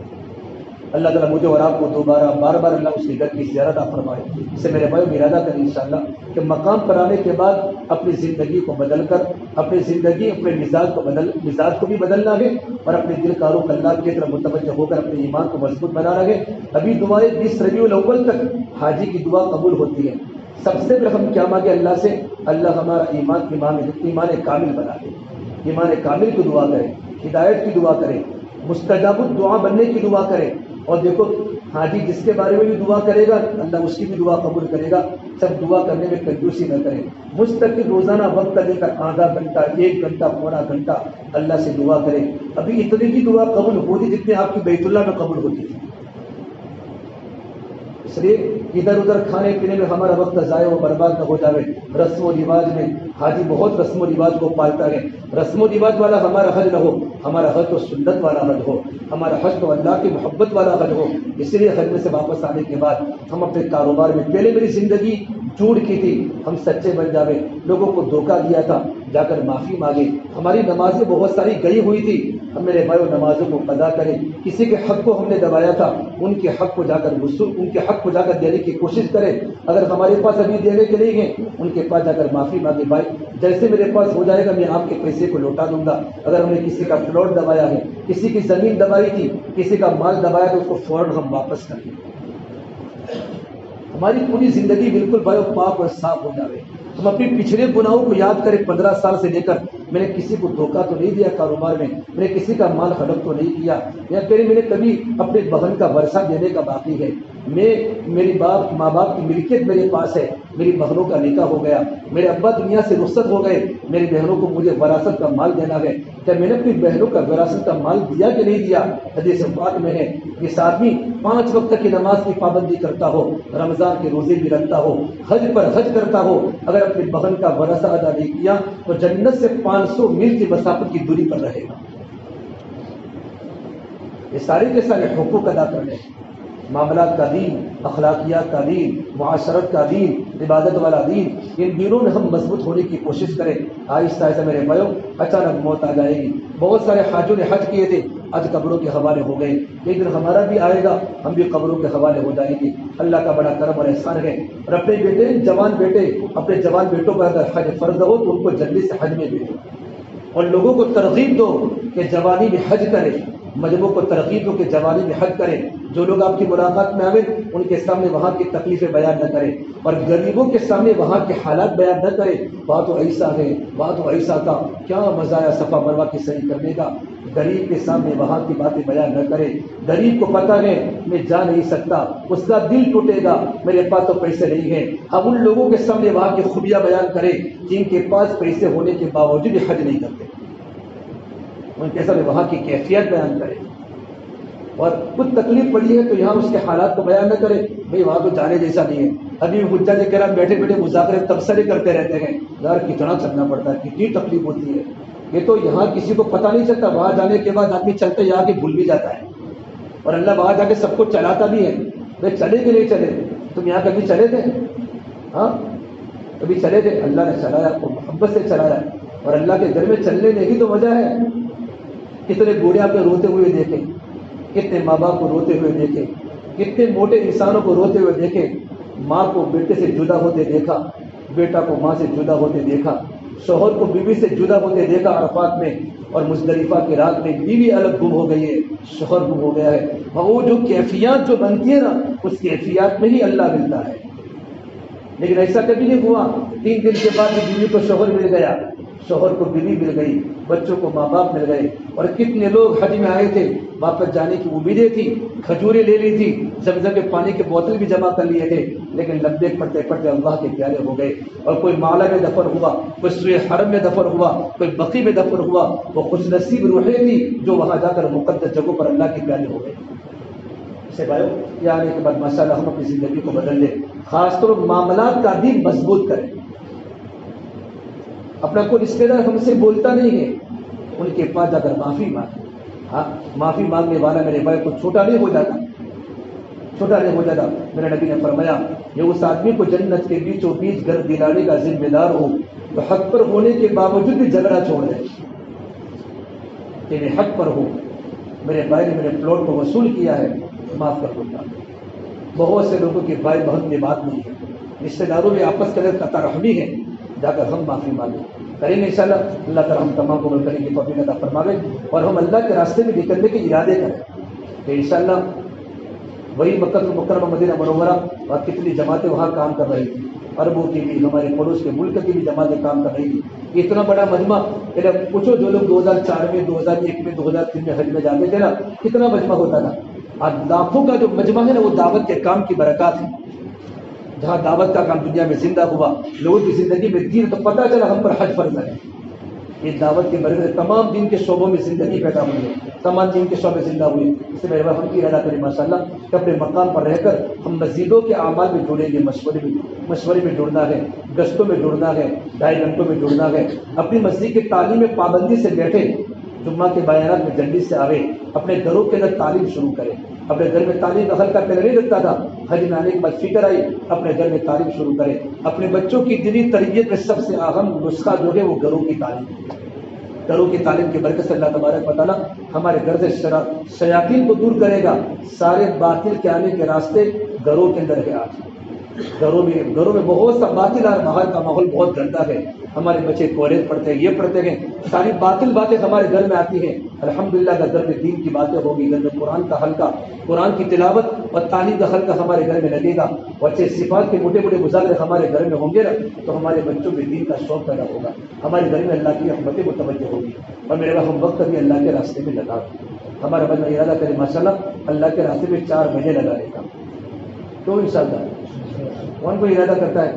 اللہ تعالیٰ مجھے اور آپ کو دوبارہ بار بار اللہ اس کے گھر کی زیارت عطا فرمائے۔ اس سے میرے بھائی ارادہ کریں انشاءاللہ کہ مقام پر آنے کے بعد اپنی زندگی کو بدل کر، اپنی زندگی اپنے مزاج کو بھی بدلنا ہے، اور اپنے دل کا رخ اللہ کی طرف متوجہ ہو کر اپنے ایمان کو مضبوط بنانا ہے۔ ابھی دعائیں 20 ربیع الاول تک حاجی کی دعا قبول ہوتی ہے۔ سب سے پہلے ہم کیا مانگے اللہ سے؟ اللہ ہمارا ایمان کامل بنا دے، ایمان کامل کی دعا کریں، ہدایت کی دعا کریں، مستجاب الدعا بننے کی دعا کریں۔ اور دیکھو حاجی جس کے بارے میں بھی دعا کرے گا اللہ اس کی بھی دعا قبول کرے گا۔ سب دعا کرنے میں کنجوسی نہ کریں، مستقل روزانہ وقت لے کر آدھا گھنٹہ، 1 گھنٹہ، پونا گھنٹہ اللہ سے دعا کریں۔ ابھی اتنی کی دعا قبول ہوتی جتنی آپ کی بیت اللہ میں قبول ہوتی تھی، اس لیے ادھر ادھر کھانے پینے میں ہمارا وقت ضائع و برباد نہ ہو جائے۔ رسم و رواج میں حاجی بہت رسم و رواج کو پالتا ہے، رسم و رواج والا ہمارا حج نہ ہو، ہمارا حج تو سنت والا حج ہو، ہمارا حج تو اللہ کی محبت والا حج ہو۔ اس لیے حج میں سے واپس آنے کے بعد ہم اپنے کاروبار میں، پہلے میری زندگی جھوٹ کی تھی، ہم سچے بن جاوے، لوگوں کو دھوکہ دیا تھا، جا کر معافی مانگے۔ ہماری نمازیں بہت ساری گئی ہوئی تھی، ہم میرے بھائیوں نمازوں کو قضا کریں۔ کسی کے حق کو ہم نے دبایا تھا، ان کے حق کو جا کر ان کے حق کو جا کر دینے کی کوشش کریں۔ اگر ہمارے پاس ابھی دینے کے نہیں ہیں ان کے پاس جا کر معافی مانگے، بھائی جیسے میرے پاس ہو جائے گا میں آپ کے پیسے کو لوٹا دوں گا۔ اگر ہم نے کسی کا پلاٹ دبایا ہے، کسی کی زمین دبائی تھی، کسی کا مال دبایا تو اس کو فوراً ہم واپس کر دیں۔ ہماری پوری زندگی بالکل بھائی پاک اور صاف ہو جائے۔ ہم اپنی پچھلے گناہوں کو یاد کریں، 15 سال سے لے کر میں نے کسی کو دھوکہ تو نہیں دیا کاروبار میں نے کسی کا مال ہڑپ تو نہیں کیا، یا پھر میں نے کبھی اپنے بہن کا ورثہ دینے کا باقی ہے، میری ماں باپ کی ملکیت میرے پاس ہے، میری بہنوں کا نکاح ہو گیا، میرے ابا دنیا سے رخصت ہو گئے، میری بہنوں کو مجھے وراثت کا مال دینا ہے، کیا میں نے اپنی بہنوں کا وراثت کا مال دیا کہ نہیں دیا؟ حدیث پاک میں ہے کہ آدمی 5 وقت کی نماز کی پابندی کرتا ہو، رمضان کے روزے بھی رکھتا ہو، حج پر حج کرتا ہو، اگر اپنی بہن کا ورثہ ادا نہیں کیا تو جنت سے 500 میل کی مسافت کی دوری پر رہے گا۔ یہ سارے کے سارے حقوق ادا کرنے، معاملات کا دین، اخلاقیات کا دین، معاشرت کا دین، عبادت والا دین، ان دینوں میں ہم مضبوط ہونے کی کوشش کریں۔ آہستہ آہستہ میرے بھائیوں اچانک موت آ جائے گی۔ بہت سارے حاجوں نے حج کیے تھے، آج قبروں کے حوالے ہو گئے، ایک دن ہمارا بھی آئے گا، ہم بھی قبروں کے حوالے ہو جائیں گے۔ اللہ کا بڑا کرم اور احسان ہے، اور اپنے جوان بیٹوں پر اگر حج فرض ہو تو ان کو جلدی سے حج میں بھیجو، اور لوگوں کو ترغیب دو کہ جوانی میں حج کریں، مجموعوں کو ترغیب دو کہ جوانی میں حج کریں۔ جو لوگ آپ کی ملاقات میں آئیں ان کے سامنے وہاں کی تکلیفیں بیان نہ کریں، اور غریبوں کے سامنے وہاں کے حالات بیان نہ کریں۔ بات تو ایسا ہے، بات تو ایسا تھا، کیا مزہ آیا صفا مروہ کی صحیح کرنے کا۔ غریب کے سامنے وہاں کی باتیں بیان نہ کریں۔ غریب کو پتہ ہے میں جا نہیں سکتا، اس کا دل ٹوٹے گا، میرے پاس تو پیسے نہیں ہیں۔ ہم ان لوگوں کے سامنے وہاں کی خوبیاں بیان کریں جن کے پاس پیسے ہونے کے باوجود بھی حج نہیں کرتے، ان کے سامنے وہاں کی کیفیت بیان کریں۔ اور کچھ تکلیف پڑی ہے تو یہاں اس کے حالات کو بیان نہ کرے، بھئی وہاں تو جانے جیسا نہیں ہے۔ ابھی حجاج کرام بیٹھے بیٹھے مذاکرے تبصرے کرتے رہتے ہیں، یار کتنا چلنا پڑتا ہے، کتنی تکلیف ہوتی ہے، یہ تو یہاں کسی کو پتہ نہیں چلتا، وہاں جانے کے بعد آدمی چلتے یہاں کے بھول بھی جاتا ہے، اور اللہ وہاں جا کے سب کو چلاتا بھی ہے. بھائی چلے کہ نہیں چلے؟ تم یہاں کبھی چلے تھے؟ ہاں کبھی چلے تھے؟ اللہ نے چلایا، آپ کو محبت سے چلایا. اور اللہ کے گھر میں چلنے میں ہی تو مزہ ہے. کتنے بوڑھے آپ نے روتے ہوئے دیکھے، کتنے ماں باپ کو روتے ہوئے دیکھے، کتنے موٹے انسانوں کو روتے ہوئے دیکھے. ماں کو بیٹے سے جدا ہوتے دیکھا، بیٹا کو ماں سے جدا ہوتے دیکھا، شوہر کو بیوی سے جدا ہوتے دیکھا عرفات میں. اور مزدلفہ کی رات میں بیوی الگ گم ہو گئی ہے، شوہر گم ہو گیا ہے. وہ جو کیفیات جو بنتی ہے نا، اس کیفیات میں ہی اللہ ملتا ہے. لیکن ایسا کبھی نہیں ہوا 3 دن کے بعد بیوی کو شوہر مل گیا، شوہر کو بیوی مل گئی، بچوں کو ماں باپ مل گئے. اور کتنے لوگ حج میں آئے تھے، واپس جانے کی امیدیں تھی، کھجوریں لے لی تھی، زمزم کے پانی کے بوتل بھی جمع کر لیے تھے، لیکن لبیک پڑھتے پڑھتے اللہ کے پیارے ہو گئے. اور کوئی معلا میں دفن ہوا، کوئی سوئے حرم میں دفن ہوا، کوئی بقی میں دفن ہوا. وہ خوش نصیب روحیں تھی جو وہاں جا کر مقدس جگہوں پر اللہ کے پیارے ہو گئے. سے بھائیو یہ آنے کے بعد ماشاء اللہ ہم اپنی زندگی کو بدل لیں، خاص طور معاملات کا دین مضبوط کریں. اپنا کوئی رشتے دار ہم سے بولتا نہیں ہے، ان کے پاس جا کر معافی مانگے. ہاں معافی مانگنے والا میرے بھائی کو چھوٹا نہیں ہو جاتا، چھوٹا نہیں ہو جاتا. میرے نبی نے فرمایا یہ اس آدمی کو جنت کے بیچوں بیچ گھر دلانے کا ذمہ دار ہو تو حق پر ہونے کے باوجود بھی جھگڑا چھوڑ دے کہ میں حق پر ہوں، میرے بھائی نے میرے پلاٹ کو وصول کیا ہے، معاف کر دوں گا. بہت سے لوگوں کے بھائی بہن میں بات نہیں ہے، رشتے داروں میں آپس کے اندر قطع رحمی ہے. جا کر ہم معافی مانگیں، کریں گے انشاءاللہ. اللہ تعالیٰ ہم تمام کو عمل کرنے کی توفیق عطا فرمائے، اور ہم اللہ کے راستے میں نکلنے کے ارادے کریں کہ انشاءاللہ وہی مکہ المکرمہ مدینہ منورہ اور کتنی جماعتیں وہاں کام کر رہی تھیں، عربوں کی بھی، ہمارے پڑوس کے ملک کی بھی جماعتیں کام کر رہی تھی. اتنا بڑا مجمع، پوچھو جو لوگ 2004 میں 2001 میں 2003 میں حج میں جاتے تھے نا، کتنا مجمع ہوتا تھا. آج لاکھوں کا جو مجمع ہے نا، وہ دعوت کے کام کی برکات ہے. جہاں دعوت کا کام دنیا میں زندہ ہوا، لوگوں کی زندگی میں دین تو پتہ چلا ہم پر حج فرض ہے. یہ دعوت کی برکت تمام دین کے شعبوں میں زندگی پیدا ہوئی ہے، تمام دین کے شعبے زندہ ہوئے. اس سے میرے بھائی ہم کی ارادہ کریں ماشاءاللہ کہ اپنے مقام پر رہ کر ہم مسجدوں کے اعمال میں جڑیں گے. مشورے میں جڑنا ہے، گشتوں میں جڑنا ہے، 2.5 گھنٹوں میں جڑنا ہے. اپنی مسجد کی تعلیم میں پابندی سے بیٹھے، جمعہ کے بیانات میں جلدی سے آوے، اپنے گھروں کے اندر تعلیم شروع کریں. اپنے گھر میں تعلیم کا حلقہ پہلے نہیں لگتا تھا، حج میں آنے کے بعد فکر آئی اپنے گھر میں تعلیم شروع کریں. اپنے بچوں کی دینی تربیت میں سب سے اہم نسخہ جو ہے وہ گھروں کی تعلیم. گھروں کی تعلیم کی برکت سے اللہ تبارک و تعالیٰ ہمارے گھر سے شیاطین کو دور کرے گا. سارے باطل کے آنے کے راستے گھروں کے اندر ہے. آج گھروں میں بہت سا باطل ہے، باہر کا ماحول بہت گندا ہے. ہمارے بچے کالج پڑھتے ہیں، یہ پڑھتے ہیں، ساری باطل باتیں ہمارے گھر میں آتی ہیں. الحمدللہ اگر گھر میں دین کی باتیں ہوگی، گھر میں قرآن کا حلقہ، قرآن کی تلاوت اور تعلیم کا حلقہ ہمارے گھر میں لگے گا، بچے صفات کے موٹے موٹے مظاہرے ہمارے گھر میں ہوں گے نا، تو ہمارے بچوں میں دین کا شوق پیدا ہوگا، ہمارے گھر میں اللہ کی رحمتیں متوجہ ہوگی. اور میرے ہم وقت بھی اللہ کے راستے میں لگا. ہمارا بندہ ارادہ کرے ماشاءاللہ اللہ کے راستے میں 4 مہینے لگانے کا، تو انشاءاللہ کون کو ارادہ کرتا ہے؟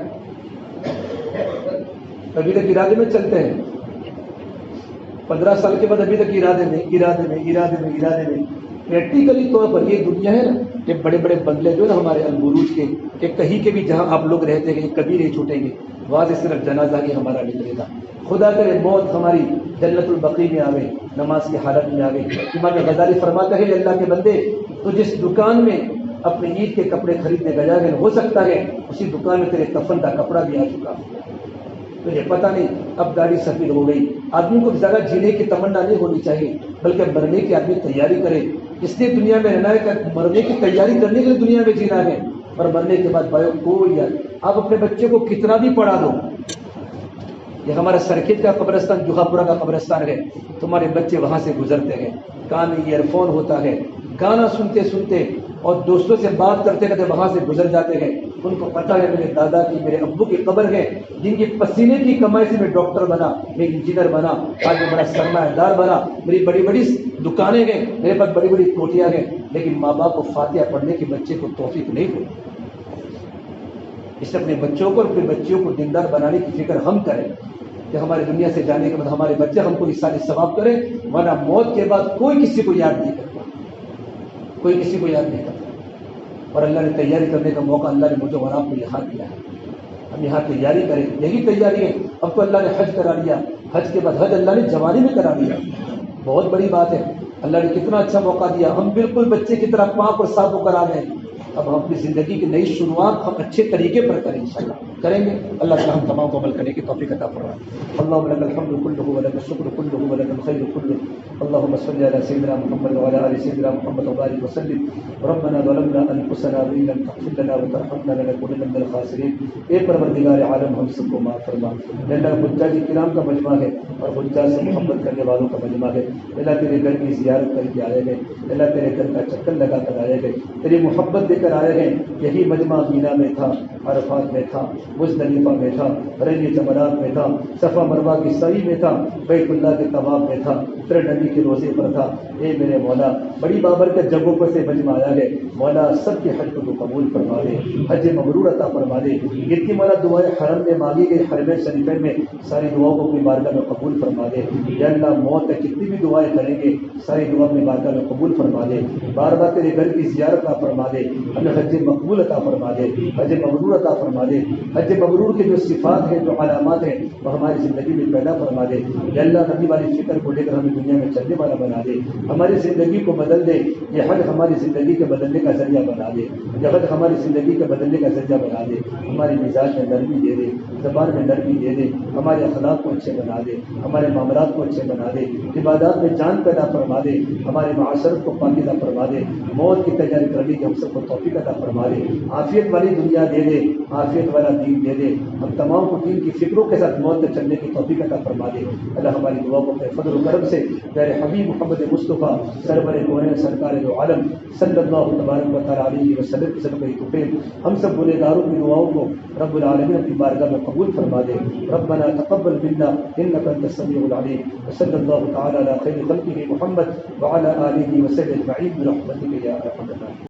ابھی تک ارادے میں چلتے ہیں، 15 سال کے بعد ابھی تک ارادے میں. پریکٹیکلی طور پر یہ دنیا ہے نا، یہ بڑے بڑے بنگلے جو ہے نا ہمارے البروج کے، کہ کہیں کے بھی جہاں آپ لوگ رہتے ہیں کبھی نہیں چھوٹیں گے. وہاں سے صرف جنازہ ہی ہمارا نکلے گا. خدا کرے موت ہماری جنت البقیع میں آوے، نماز کی حالت میں آوے. امام غزالی فرماتا ہے اللہ کے بندے، تو جس دکان میں اپنے عید کے کپڑے خریدنے گیا ہے، ہو سکتا ہے اسی دکان میں تیرے کفن کا کپڑا بھی آ چکا. تجھے پتہ نہیں اب گاڑی سفید ہو گئی. آدمی کو زیادہ جینے کی تمنا نہیں ہونی چاہیے، بلکہ مرنے کی آدمی تیاری کرے. اس لیے دنیا میں رہنا ہے کہ مرنے کی تیاری کرنے کے لیے دنیا میں جینا ہے. اور مرنے کے بعد بھائیو کوئی آپ اپنے بچے کو کتنا بھی پڑھا دو، یہ ہمارا سرکٹ کا قبرستان جوہا پورا کا قبرستان ہے، تمہارے بچے وہاں سے گزرتے ہیں، کان میں ایئر فون ہوتا ہے، گانا سنتے سنتے اور دوستوں سے بات کرتے کرتے وہاں سے گزر جاتے ہیں. ان کو پتہ ہے میرے دادا کی، میرے ابو کی قبر ہے، جن کی پسینے کی کمائی سے میں ڈاکٹر بنا، میں انجینئر بنا، آج میں بڑا سرمایہ دار بنا، میری بڑی بڑی دکانیں ہیں، میرے پاس بڑی بڑی کوٹیاں ہیں. لیکن ماں باپ کو فاتحہ پڑھنے کی بچے کو توفیق نہیں ہوئی. اس سے اپنے بچوں کو اور اپنے بچیوں کو دیندار بنانے کی فکر ہم کریں کہ ہمارے دنیا سے جانے کے بعد ہمارے بچے ہم کو احسان ثواب کریں، ورنہ موت کے بعد کوئی کسی کو یاد نہیں کرتا، کوئی کسی کو یاد نہیں کرتا. اور اللہ نے تیاری کرنے کا موقع اللہ نے مجھے اور آپ کو یہاں دیا ہے. ہم یہاں تیاری کریں، یہی تیاری ہے. اب تو اللہ نے حج کرا لیا، حج کے بعد حج اللہ نے جوانی میں کرا دیا، بہت بڑی بات ہے، اللہ نے کتنا اچھا موقع دیا، ہم بالکل بچے کی طرح پاک اور صاف ہو کر آ گئے۔ اب ہم اپنی زندگی کی نئی شروعات ہم اچھے طریقے پر کریں، انشاءاللہ کریں گے۔ اللہ تعالیٰ ہم تمام کو عمل کرنے کی توفیق عطا فرمائے۔ اللهم لك الحمد كله ولك الشكر كله ولك الخير كله، اللهم صل على سيدنا محمد وعلى ال سيدنا محمد وبارك وسلم۔ ربنا ظلمنا انفسنا وان لم تغفر لنا وترحمنا لنكونن من الخاسرين۔ اے پروردگار عالم ہم سب کو معاف فرما۔ اللہ حجاج کرام کا مجمع ہے اور حجاج سے محبت کرنے والوں کا مجمع ہے، اللہ تیرے گھر کی زیارت کر کے آئے گئے، اللہ تیرے گھر کا چکر لگا کر آئے گئے، تیری محبت دے کر آئے گئے۔ یہی مجمع مینا میں تھا، عرفات میں تھا، مزدلفہ میں تھا، رمی جمرات میں تھا، صفا مروہ کی سعی میں تھا، بیت اللہ کے طواف میں تھا، تیرے نبی کے روزے پر تھا۔ اے میرے مولا، بڑی بابر کے جگہوں پر سے مجمع آیا ہے، مولا سب کے حج کو تو قبول فرما دے، حج مبرور عطا فرما دے۔ جتنی مولا دعائیں حرم میں مانگی گئی، حرم شریفین میں ساری دعاؤں کو اپنی بارگاہ میں قبول فرما دے۔ یا اللہ موت تک جتنی بھی دعائیں کریں گے ساری دعا اپنی بارگاہ میں قبول فرما دے، بار بار تیرے گھر کی زیارت عطا فرما دے، ہمیں حج مقبول عطا فرما دے، حج مبرور عطا فرما دے۔ حج مبرور کے جو صفات ہیں، جو علامات ہیں، وہ ہماری زندگی میں پیدا فرما دے۔ یا اللہ نبی والی فکر کو لے کر ہمیں دنیا میں چلنے والا بنا دے، ہماری زندگی کو بدل دے۔ یہ حج ہماری زندگی کے بدلنے کا ذریعہ بنا دے، یہ حج ہماری زندگی کے بدلنے کا ذریعہ بنا دے، ہماری مزاج میں نرمی دے دے، زبان میں نرمی دے دے، ہمارے اخلاق کو اچھے بنا دے، ہمارے معاملات کو اچھے بنا دے، عبادات میں جان پیدا فرما دے، ہمارے معاشرت کو پاکیزہ فرما دے، موت کی تیاری کرنے کی ہم سب کو توفیق عطا فرما دے، عافیت والی دنیا دے دے، عافیت والا دین دے دے، ہم تمام کو دین کی فکروں کے ساتھ موت تک چلنے کی توفیق عطا فرما دے۔ اللہ ہماری دعا کو اپنے فضل و کرم سے پیارے حبیب محمد مصطفیٰ سرور کونین سرکار دو عالم صلی اللہ تبارک و تعالیٰ علیہ وسلم کی صدقہ توفیق ہم سب گنہگاروں کی دعاؤں کو رب العالمین اپنی بارگاہ میں قبول فرما دے۔ ربنا تقبل منا انك انت السميع العليم، وصلی اللہ تعالی علی خیر خلقہ محمد وعلى آلہ وصحبہ اجمعین برحمتک یا ارحم الراحمین۔